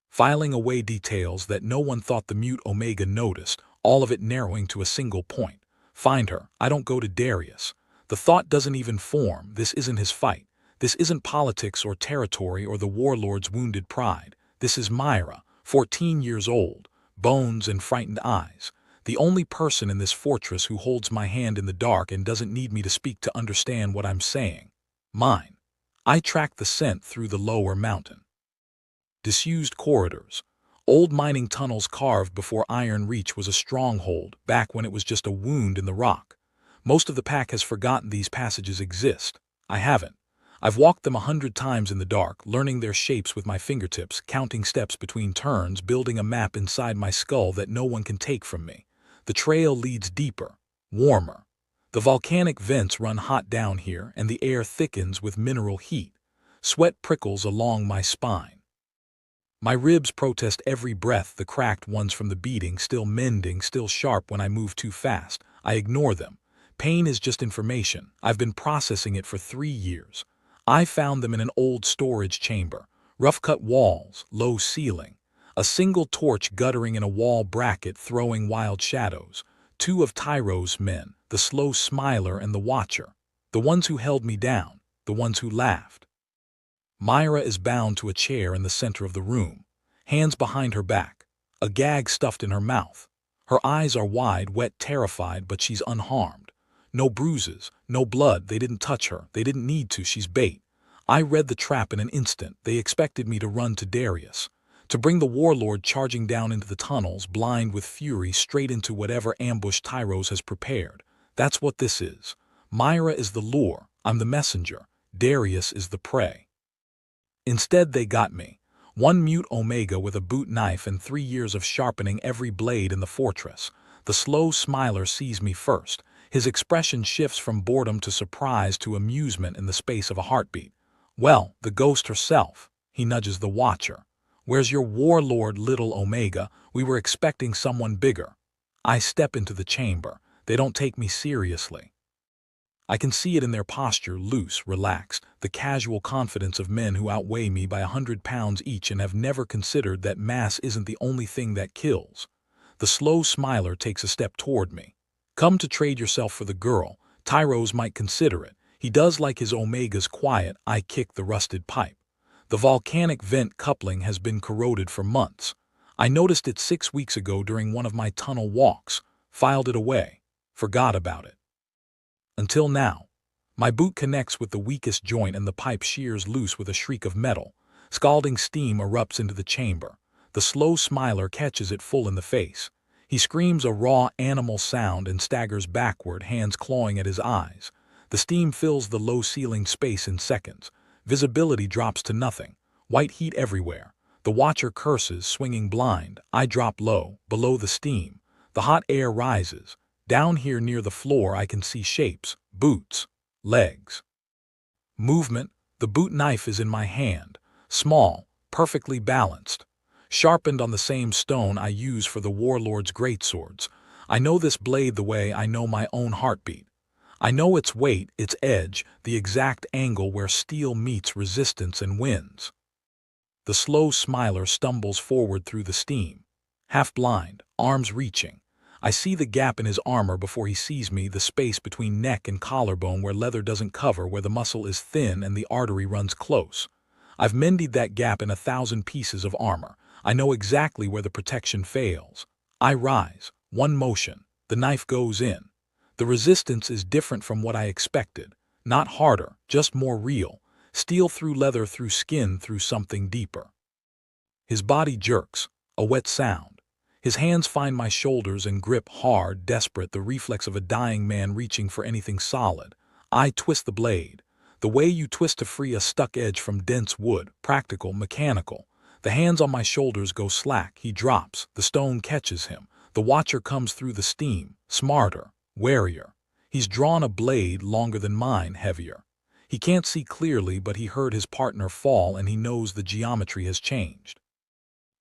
Filing away details that no one thought the mute Omega noticed, all of it narrowing to a single point. Find her. I don't go to Darius. The thought doesn't even form. This isn't his fight. This isn't politics or territory or the warlord's wounded pride. This is Myra, 14 years old, bones and frightened eyes. The only person in this fortress who holds my hand in the dark and doesn't need me to speak to understand what I'm saying. Mine. I track the scent through the lower mountain. Disused corridors. Old mining tunnels carved before Iron Reach was a stronghold, back when it was just a wound in the rock. Most of the pack has forgotten these passages exist. I haven't. I've walked them 100 times in the dark, learning their shapes with my fingertips, counting steps between turns, building a map inside my skull that no one can take from me. The trail leads deeper, warmer. The volcanic vents run hot down here, and the air thickens with mineral heat. Sweat prickles along my spine. My ribs protest every breath, the cracked ones from the beating, still mending, still sharp when I move too fast. I ignore them. Pain is just information. I've been processing it for 3 years. I found them in an old storage chamber. Rough-cut walls, low ceiling. A single torch guttering in a wall bracket throwing wild shadows. 2 of Tyro's men, the slow smiler and the watcher. The ones who held me down, the ones who laughed. Myra is bound to a chair in the center of the room, hands behind her back, a gag stuffed in her mouth. Her eyes are wide, wet, terrified, but she's unharmed. No bruises, no blood. They didn't touch her. They didn't need to. She's bait. I read the trap in an instant. They expected me to run to Darius, to bring the warlord charging down into the tunnels, blind with fury, straight into whatever ambush Tyros has prepared. That's what this is. Myra is the lure. I'm the messenger. Darius is the prey. Instead, they got me. 1 mute Omega with a boot knife and 3 years of sharpening every blade in the fortress. The slow smiler sees me first. His expression shifts from boredom to surprise to amusement in the space of a heartbeat. Well, the ghost herself. He nudges the watcher. Where's your warlord, little Omega? We were expecting someone bigger. I step into the chamber. They don't take me seriously. I can see it in their posture, loose, relaxed, the casual confidence of men who outweigh me by 100 pounds each and have never considered that mass isn't the only thing that kills. The slow smiler takes a step toward me. Come to trade yourself for the girl. Tyros might consider it. He does like his Omegas quiet. I kick the rusted pipe. The volcanic vent coupling has been corroded for months. I noticed it 6 weeks ago during one of my tunnel walks, filed it away, forgot about it. Until now. My boot connects with the weakest joint and the pipe shears loose with a shriek of metal. Scalding steam erupts into the chamber. The slow smiler catches it full in the face. He screams a raw animal sound and staggers backward, hands clawing at his eyes. The steam fills the low-ceilinged space in seconds. Visibility drops to nothing. White heat everywhere. The watcher curses, swinging blind. I drop low, below the steam. The hot air rises. Down here near the floor I can see shapes, boots, legs. Movement. The boot knife is in my hand. Small, perfectly balanced. Sharpened on the same stone I use for the Warlord's greatswords. I know this blade the way I know my own heartbeat. I know its weight, its edge, the exact angle where steel meets resistance and wins. The slow smiler stumbles forward through the steam. Half blind, arms reaching. I see the gap in his armor before he sees me, the space between neck and collarbone where leather doesn't cover, where the muscle is thin and the artery runs close. I've mended that gap in 1,000 pieces of armor. I know exactly where the protection fails. I rise. One motion. The knife goes in. The resistance is different from what I expected. Not harder, just more real. Steel through leather, through skin, through something deeper. His body jerks. A wet sound. His hands find my shoulders and grip hard, desperate, the reflex of a dying man reaching for anything solid. I twist the blade. The way you twist to free a stuck edge from dense wood, practical, mechanical. The hands on my shoulders go slack. He drops. The stone catches him. The watcher comes through the steam, smarter, warier. He's drawn a blade longer than mine, heavier. He can't see clearly, but he heard his partner fall and he knows the geometry has changed.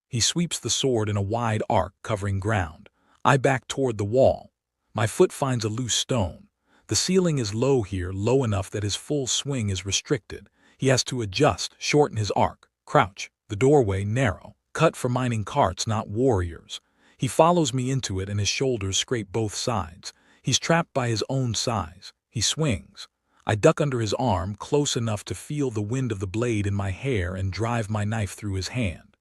He sweeps the sword in a wide arc, covering ground. I back toward the wall. My foot finds a loose stone. The ceiling is low here, low enough that his full swing is restricted. He has to adjust, shorten his arc, crouch. The doorway narrow, cut for mining carts, not warriors. He follows me into it and his shoulders scrape both sides. He's trapped by his own size. He swings. I duck under his arm, close enough to feel the wind of the blade in my hair and drive my knife through his hand.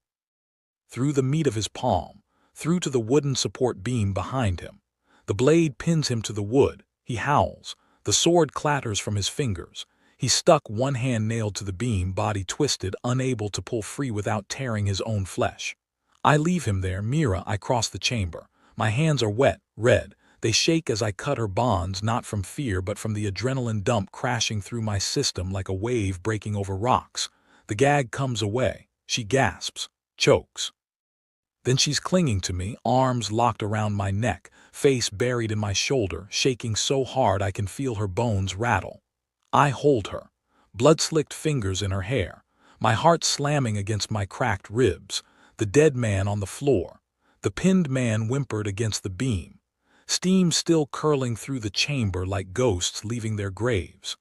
Through the meat of his palm, through to the wooden support beam behind him. The blade pins him to the wood. He howls. The sword clatters from his fingers. He's stuck, one hand nailed to the beam, body twisted, unable to pull free without tearing his own flesh. I leave him there. Mira, I cross the chamber. My hands are wet, red. They shake as I cut her bonds, not from fear but from the adrenaline dump crashing through my system like a wave breaking over rocks. The gag comes away. She gasps, chokes. Then she's clinging to me, arms locked around my neck, face buried in my shoulder, shaking so hard I can feel her bones rattle. I hold her, blood-slicked fingers in her hair, my heart slamming against my cracked ribs, the dead man on the floor. The pinned man whimpered against the beam, steam still curling through the chamber like ghosts leaving their graves.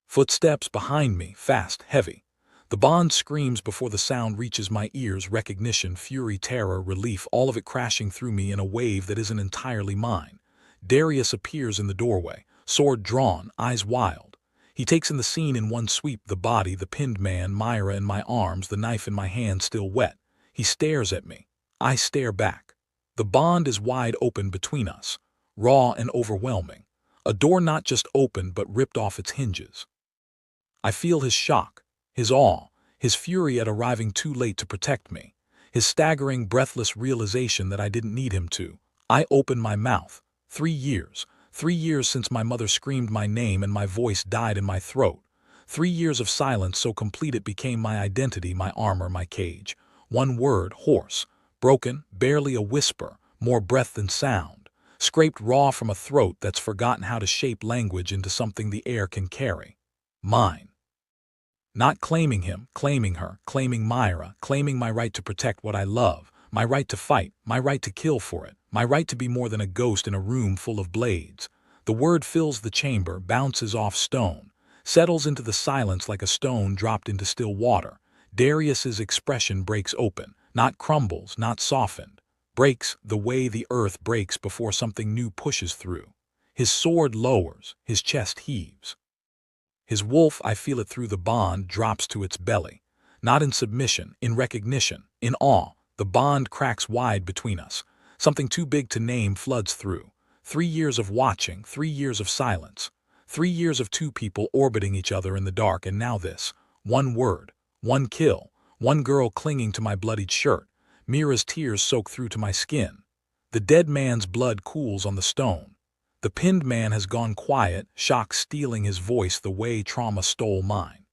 Footsteps behind me, fast, heavy. The bond screams before the sound reaches my ears, recognition, fury, terror, relief, all of it crashing through me in a wave that isn't entirely mine. Darius appears in the doorway, sword drawn, eyes wild. He takes in the scene in one sweep, the body, the pinned man, Myra in my arms, the knife in my hand still wet. He stares at me. I stare back. The bond is wide open between us, raw and overwhelming. A door not just opened but ripped off its hinges. I feel his shock, his awe, his fury at arriving too late to protect me, his staggering, breathless realization that I didn't need him to. I open my mouth. 3 years. 3 years since my mother screamed my name and my voice died in my throat. 3 years of silence so complete it became my identity, my armor, my cage. One word, hoarse, broken, barely a whisper, more breath than sound, scraped raw from a throat that's forgotten how to shape language into something the air can carry. Mine. Not claiming him, claiming her, claiming Myra, claiming my right to protect what I love, my right to fight, my right to kill for it, my right to be more than a ghost in a room full of blades. The word fills the chamber, bounces off stone, settles into the silence like a stone dropped into still water. Darius's expression breaks open, not crumbles, not softened. Breaks the way the earth breaks before something new pushes through. His sword lowers, his chest heaves. His wolf, I feel it through the bond, drops to its belly. Not in submission, in recognition, in awe. The bond cracks wide between us. Something too big to name floods through. 3 years of watching, 3 years of silence. 3 years of two people orbiting each other in the dark, and now this. One word, one kill, One girl clinging to my bloodied shirt. Mira's tears soak through to my skin. The dead man's blood cools on the stone. The pinned man has gone quiet, shock stealing his voice the way trauma stole mine.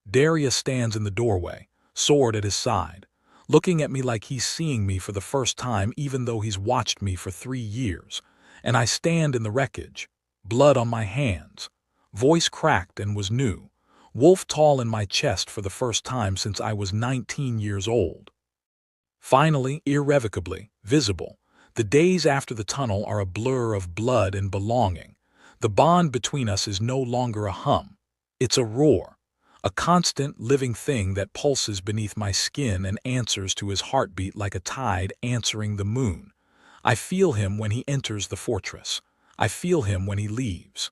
Darius stands in the doorway, sword at his side, looking at me like he's seeing me for the first time even though he's watched me for 3 years. And I stand in the wreckage, blood on my hands, voice cracked and was new, wolf tall in my chest for the first time since I was 19 years old. Finally, irrevocably, visible, the days after the tunnel are a blur of blood and belonging. The bond between us is no longer a hum. It's a roar, a constant, living thing that pulses beneath my skin and answers to his heartbeat like a tide answering the moon. I feel him when he enters the fortress. I feel him when he leaves.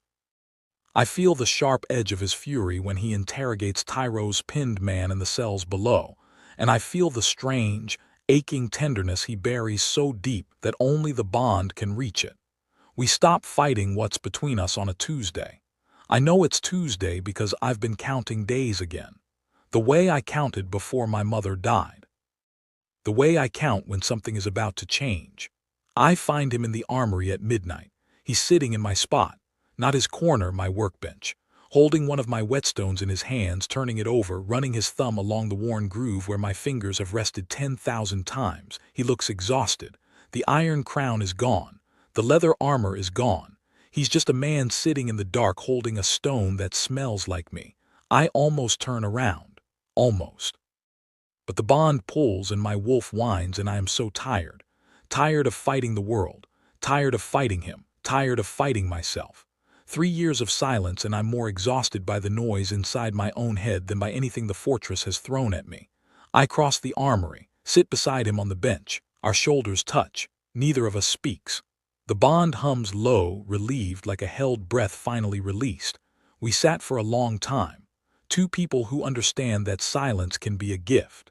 I feel the sharp edge of his fury when he interrogates Tyro's pinned man in the cells below, and I feel the strange, aching tenderness he buries so deep that only the bond can reach it. We stop fighting what's between us on a Tuesday. I know it's Tuesday because I've been counting days again. The way I counted before my mother died. The way I count when something is about to change. I find him in the armory at midnight. He's sitting in my spot, not his corner, my workbench, holding one of my whetstones in his hands, turning it over, running his thumb along the worn groove where my fingers have rested 10,000 times. He looks exhausted. The iron crown is gone. The leather armor is gone. He's just a man sitting in the dark holding a stone that smells like me. I almost turn around. Almost. But the bond pulls and my wolf whines and I am so tired. Tired of fighting the world. Tired of fighting him. Tired of fighting myself. 3 years of silence and I'm more exhausted by the noise inside my own head than by anything the fortress has thrown at me. I cross the armory, sit beside him on the bench. Our shoulders touch. Neither of us speaks. The bond hums low, relieved like a held breath finally released. We sat for a long time. Two people who understand that silence can be a gift.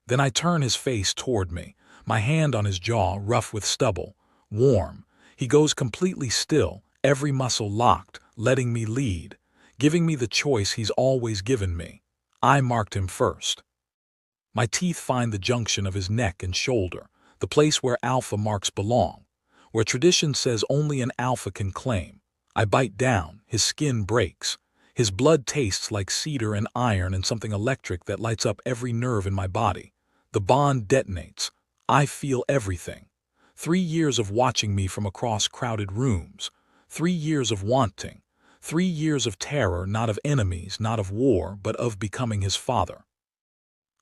Then I turn his face toward me, my hand on his jaw, rough with stubble, warm. He goes completely still, every muscle locked, letting me lead, giving me the choice he's always given me. I marked him first. My teeth find the junction of his neck and shoulder, the place where alpha marks belong, where tradition says only an alpha can claim. I bite down, his skin breaks. His blood tastes like cedar and iron and something electric that lights up every nerve in my body. The bond detonates. I feel everything. 3 years of watching me from across crowded rooms. 3 years of wanting. 3 years of terror, not of enemies, not of war, but of becoming his father.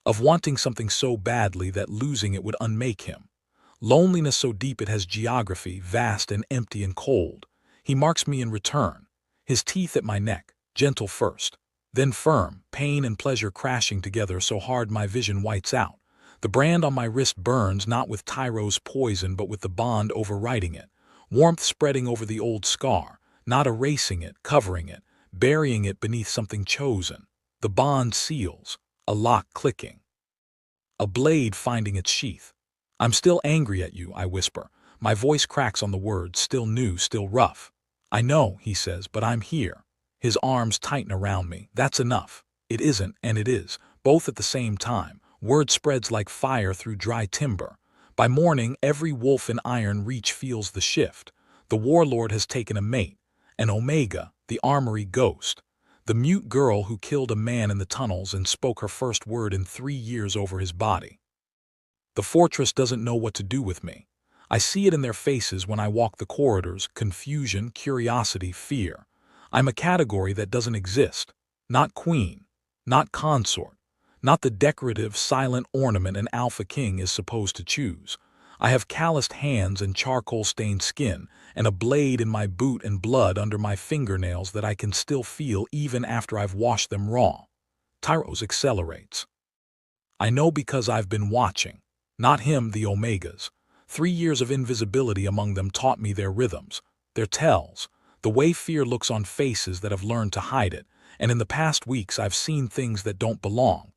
Of wanting something so badly that losing it would unmake him. Loneliness so deep it has geography, vast and empty and cold. He marks me in return. His teeth at my neck, gentle first, then firm, pain and pleasure crashing together so hard my vision whites out. The brand on my wrist burns not with Tyro's poison but with the bond overriding it. Warmth spreading over the old scar, not erasing it, covering it, burying it beneath something chosen. The bond seals, a lock clicking. A blade finding its sheath. I'm still angry at you, I whisper. My voice cracks on the words, still new, still rough. I know, he says, but I'm here. His arms tighten around me. That's enough. It isn't, and it is, both at the same time. Word spreads like fire through dry timber. By morning, every wolf in Iron Reach feels the shift. The Warlord has taken a mate, an Omega, the armory ghost, the mute girl who killed a man in the tunnels and spoke her first word in 3 years over his body. The fortress doesn't know what to do with me. I see it in their faces when I walk the corridors, confusion, curiosity, fear. I'm a category that doesn't exist. Not queen, not consort. Not the decorative, silent ornament an alpha king is supposed to choose. I have calloused hands and charcoal-stained skin, and a blade in my boot and blood under my fingernails that I can still feel even after I've washed them raw. Tyro's accelerates. I know because I've been watching. Not him, the Omegas. 3 years of invisibility among them taught me their rhythms, their tells, the way fear looks on faces that have learned to hide it, and in the past weeks I've seen things that don't belong.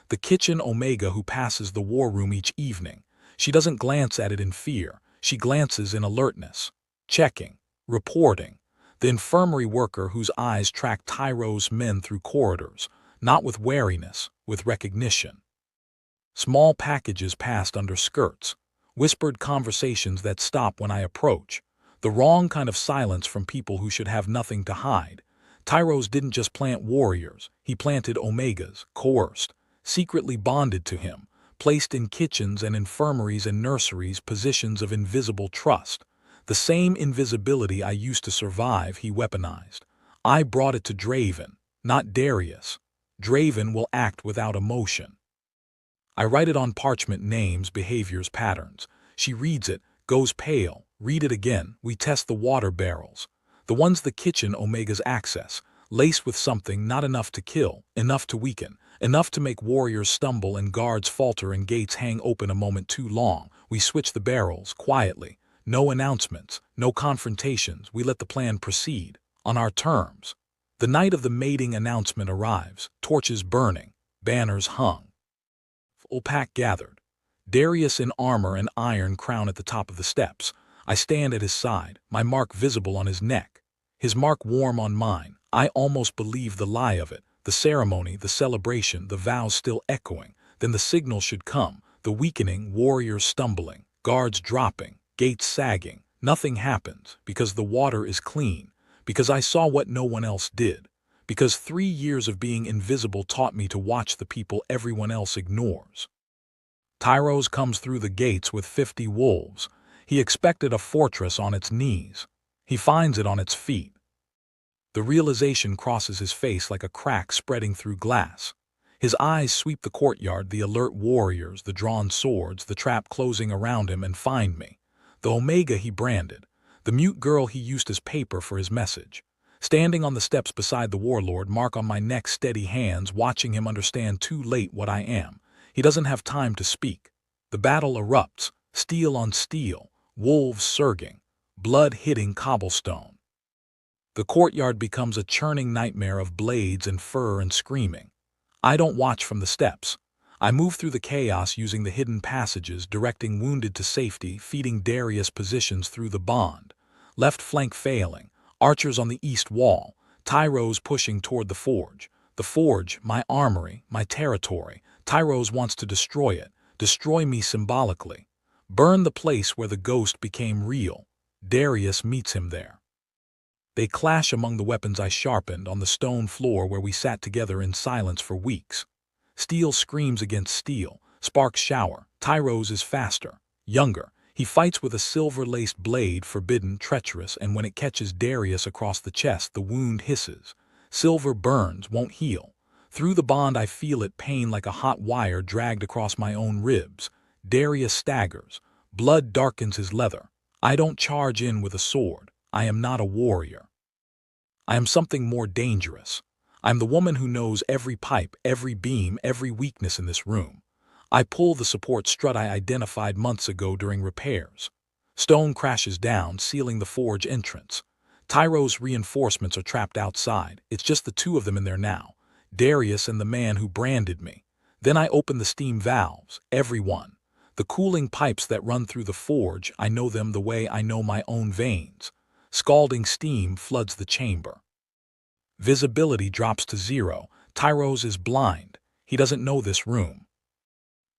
The kitchen Omega who passes the war room each evening. She doesn't glance at it in fear. She glances in alertness. Checking. Reporting. The infirmary worker whose eyes track Tyro's men through corridors. not with wariness, with recognition. Small packages passed under skirts, whispered conversations that stop when I approach, the wrong kind of silence from people who should have nothing to hide. Tyros didn't just plant warriors, he planted Omegas, coerced, secretly bonded to him, placed in kitchens and infirmaries and nurseries positions of invisible trust. The same invisibility I used to survive, he weaponized. I brought it to Draven, not Darius. Draven will act without emotion. I write it on parchment: names, behaviors, patterns. She reads it, goes pale, read it again. We test the water barrels. The ones the kitchen Omegas access, laced with something not enough to kill, enough to weaken, enough to make warriors stumble and guards falter and gates hang open a moment too long. We switch the barrels, quietly. No announcements, no confrontations. We let the plan proceed, on our terms. The night of the mating announcement arrives, torches burning, banners hung. Full pack gathered. Darius in armor and iron crown at the top of the steps. I stand at his side, my mark visible on his neck, his mark warm on mine. I almost believe the lie of it, the ceremony, the celebration, the vows still echoing. Then the signal should come, the weakening, warriors stumbling, guards dropping, gates sagging. Nothing happens, because the water is clean, because I saw what no one else did, because 3 years of being invisible taught me to watch the people everyone else ignores. Tyros comes through the gates with 50 wolves. He expected a fortress on its knees. He finds it on its feet. The realization crosses his face like a crack spreading through glass. His eyes sweep the courtyard, the alert warriors, the drawn swords, the trap closing around him, and find me. The Omega he branded, the mute girl he used as paper for his message. Standing on the steps beside the Warlord, mark on my neck, steady hands, watching him understand too late what I am. He doesn't have time to speak. The battle erupts, steel on steel, wolves surging, blood hitting cobblestone. The courtyard becomes a churning nightmare of blades and fur and screaming. I don't watch from the steps. I move through the chaos using the hidden passages, directing wounded to safety, feeding Darius positions through the bond. Left flank failing, archers on the east wall, Tyros pushing toward the forge. The forge, my armory, my territory. Tyros wants to destroy it, destroy me symbolically. Burn the place where the ghost became real. Darius meets him there. They clash among the weapons I sharpened on the stone floor where we sat together in silence for weeks. Steel screams against steel, sparks shower. Tyros is faster, younger. He fights with a silver-laced blade, forbidden, treacherous, and when it catches Darius across the chest, the wound hisses. Silver burns, won't heal. Through the bond I feel it, pain like a hot wire dragged across my own ribs. Darius staggers. Blood darkens his leather. I don't charge in with a sword. I am not a warrior. I am something more dangerous. I am the woman who knows every pipe, every beam, every weakness in this room. I pull the support strut I identified months ago during repairs. Stone crashes down, sealing the forge entrance. Tyros' reinforcements are trapped outside. It's just the two of them in there now. Darius and the man who branded me. Then I open the steam valves, every one. The cooling pipes that run through the forge, I know them the way I know my own veins. Scalding steam floods the chamber. Visibility drops to 0. Tyros is blind. He doesn't know this room.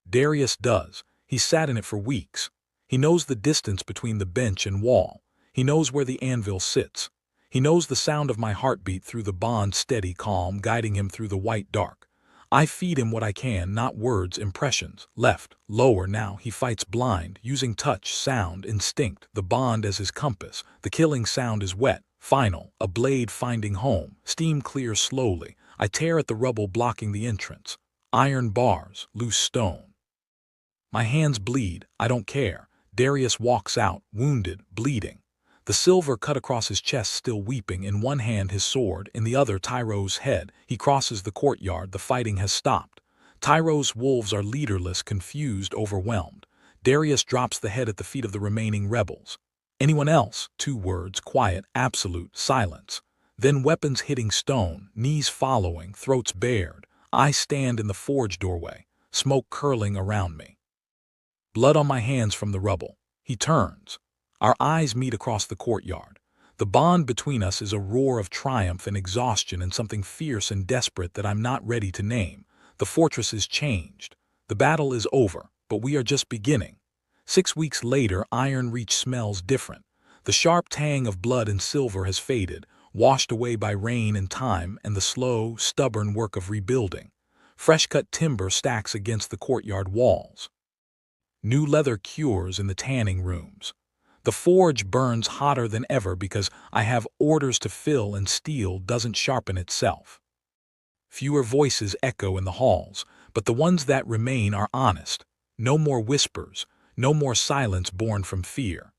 Darius does. He sat in it for weeks. He knows the distance between the bench and wall. He knows where the anvil sits. He knows the sound of my heartbeat through the bond, steady, calm, guiding him through the white dark. I feed him what I can, not words, impressions. Left, lower. Now he fights blind, using touch, sound, instinct, the bond as his compass. The killing sound is wet, final, a blade finding home. Steam clears slowly. I tear at the rubble blocking the entrance. Iron bars, loose stone. My hands bleed. I don't care. Darius walks out, wounded, bleeding. The silver cut across his chest, still weeping, in one hand his sword, in the other Tyros' head. He crosses the courtyard. The fighting has stopped. Tyros' wolves are leaderless, confused, overwhelmed. Darius drops the head at the feet of the remaining rebels. Anyone else? 2 words, quiet, absolute, silence. Then weapons hitting stone, knees following, throats bared. I stand in the forge doorway, smoke curling around me. Blood on my hands from the rubble. He turns. Our eyes meet across the courtyard. The bond between us is a roar of triumph and exhaustion and something fierce and desperate that I'm not ready to name. The fortress is changed. The battle is over, but we are just beginning. 6 weeks later, Iron Reach smells different. The sharp tang of blood and silver has faded, washed away by rain and time and the slow, stubborn work of rebuilding. Fresh-cut timber stacks against the courtyard walls. New leather cures in the tanning rooms. The forge burns hotter than ever because I have orders to fill and steel doesn't sharpen itself. Fewer voices echo in the halls, but the ones that remain are honest. No more whispers, no more silence born from fear.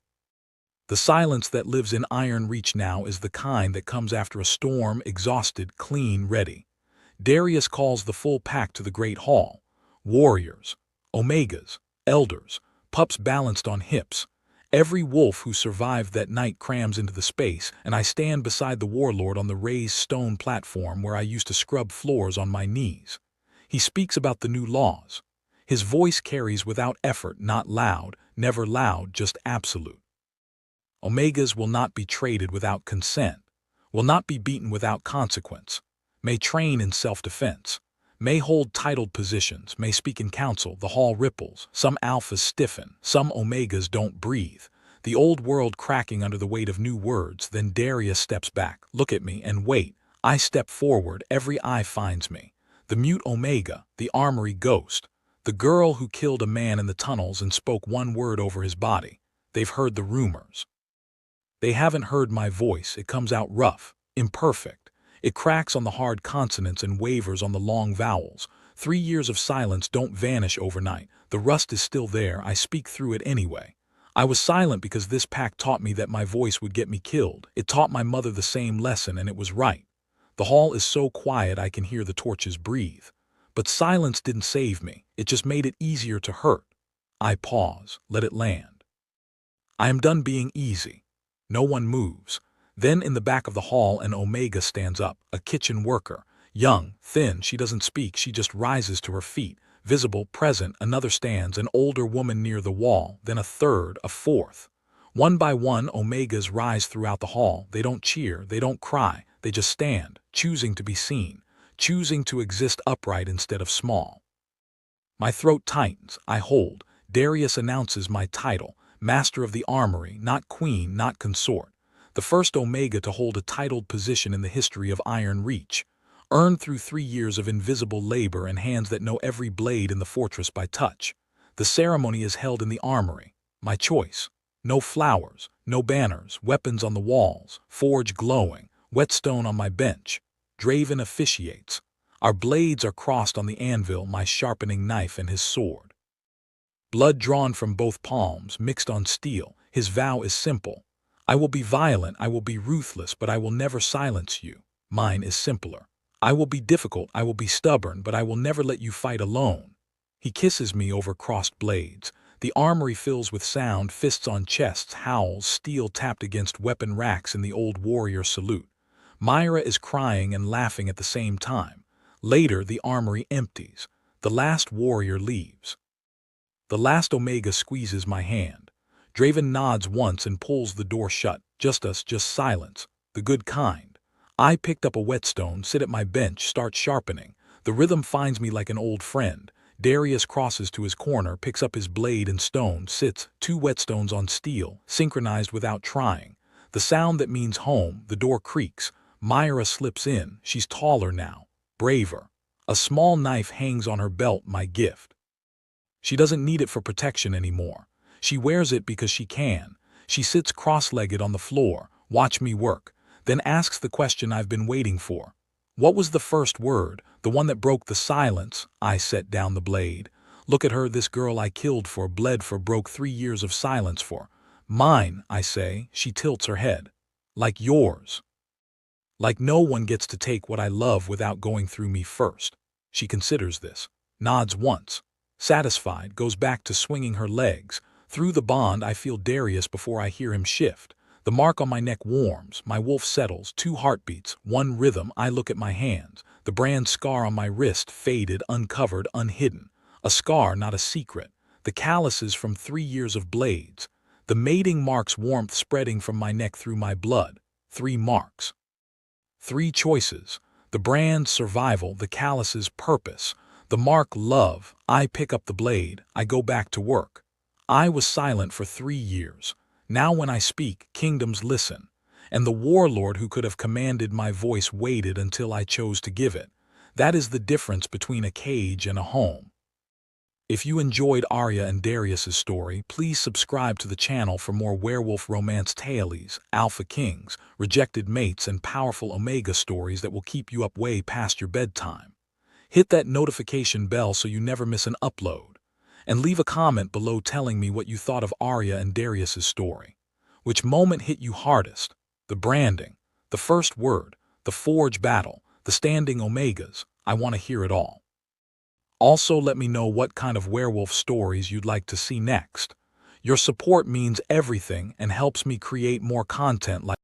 The silence that lives in Iron Reach now is the kind that comes after a storm, exhausted, clean, ready. Darius calls the full pack to the Great Hall. Warriors, Omegas, elders, pups balanced on hips. Every wolf who survived that night crams into the space, and I stand beside the warlord on the raised stone platform where I used to scrub floors on my knees. He speaks about the new laws. His voice carries without effort, not loud, never loud, just absolute. Omegas will not be traded without consent, will not be beaten without consequence, may train in self-defense, may hold titled positions, may speak in council. The hall ripples. Some alphas stiffen, some omegas don't breathe. The old world cracking under the weight of new words. Then Darius steps back. Look at me and wait. I step forward. Every eye finds me. The mute omega, the armory ghost, the girl who killed a man in the tunnels and spoke one word over his body. They've heard the rumors. They haven't heard my voice. It comes out rough, imperfect. It cracks on the hard consonants and wavers on the long vowels. 3 years of silence don't vanish overnight. The rust is still there. I speak through it anyway. I was silent because this pack taught me that my voice would get me killed. It taught my mother the same lesson, and it was right. The hall is so quiet I can hear the torches breathe. But silence didn't save me. It just made it easier to hurt. I pause, let it land. I am done being easy. No one moves. Then in the back of the hall an omega stands up, a kitchen worker. Young, thin, she doesn't speak, she just rises to her feet. Visible, present, another stands, an older woman near the wall, then a third, a fourth. One by one, omegas rise throughout the hall. They don't cheer, they don't cry, they just stand, choosing to be seen, choosing to exist upright instead of small. My throat tightens, I hold. Darius announces my title, Master of the Armory, not queen, not consort. The first omega to hold a titled position in the history of Iron Reach, earned through 3 years of invisible labor and hands that know every blade in the fortress by touch. The ceremony is held in the armory. My choice. No flowers, no banners, weapons on the walls, forge glowing, whetstone on my bench. Draven officiates. Our blades are crossed on the anvil, my sharpening knife and his sword. Blood drawn from both palms, mixed on steel. His vow is simple. I will be violent, I will be ruthless, but I will never silence you. Mine is simpler. I will be difficult, I will be stubborn, but I will never let you fight alone. He kisses me over crossed blades. The armory fills with sound, fists on chests, howls, steel tapped against weapon racks in the old warrior salute. Myra is crying and laughing at the same time. Later, the armory empties. The last warrior leaves. The last omega squeezes my hand. Draven nods once and pulls the door shut. Just us, just silence. The good kind. I picked up a whetstone, sit at my bench, start sharpening. The rhythm finds me like an old friend. Darius crosses to his corner, picks up his blade and stone, sits, 2 whetstones on steel, synchronized without trying. The sound that means home, the door creaks. Myra slips in. She's taller now, braver. A small knife hangs on her belt, my gift. She doesn't need it for protection anymore. She wears it because she can. She sits cross-legged on the floor, watch me work, then asks the question I've been waiting for. What was the first word, the one that broke the silence? I set down the blade. Look at her, this girl I killed for, bled for, broke 3 years of silence for. Mine, I say. She tilts her head. Like yours. Like no one gets to take what I love without going through me first. She considers this. Nods once. Satisfied, goes back to swinging her legs. Through the bond, I feel Darius before I hear him shift. The mark on my neck warms, my wolf settles, 2 heartbeats, 1 rhythm. I look at my hands. The brand scar on my wrist, faded, uncovered, unhidden. A scar, not a secret. The calluses from 3 years of blades. The mating mark's warmth spreading from my neck through my blood. 3 marks. 3 choices. The brand survival, the callus's purpose. The mark love, I pick up the blade, I go back to work. I was silent for 3 years. Now when I speak, kingdoms listen. And the warlord who could have commanded my voice waited until I chose to give it. That is the difference between a cage and a home. If you enjoyed Aria and Darius's story, please subscribe to the channel for more werewolf romance tales, alpha kings, rejected mates, and powerful omega stories that will keep you up way past your bedtime. Hit that notification bell so you never miss an upload. And leave a comment below telling me what you thought of Aria and Darius's story. Which moment hit you hardest? The branding, the first word, the forge battle, the standing omegas. I want to hear it all. Also, let me know what kind of werewolf stories you'd like to see next. Your support means everything and helps me create more content like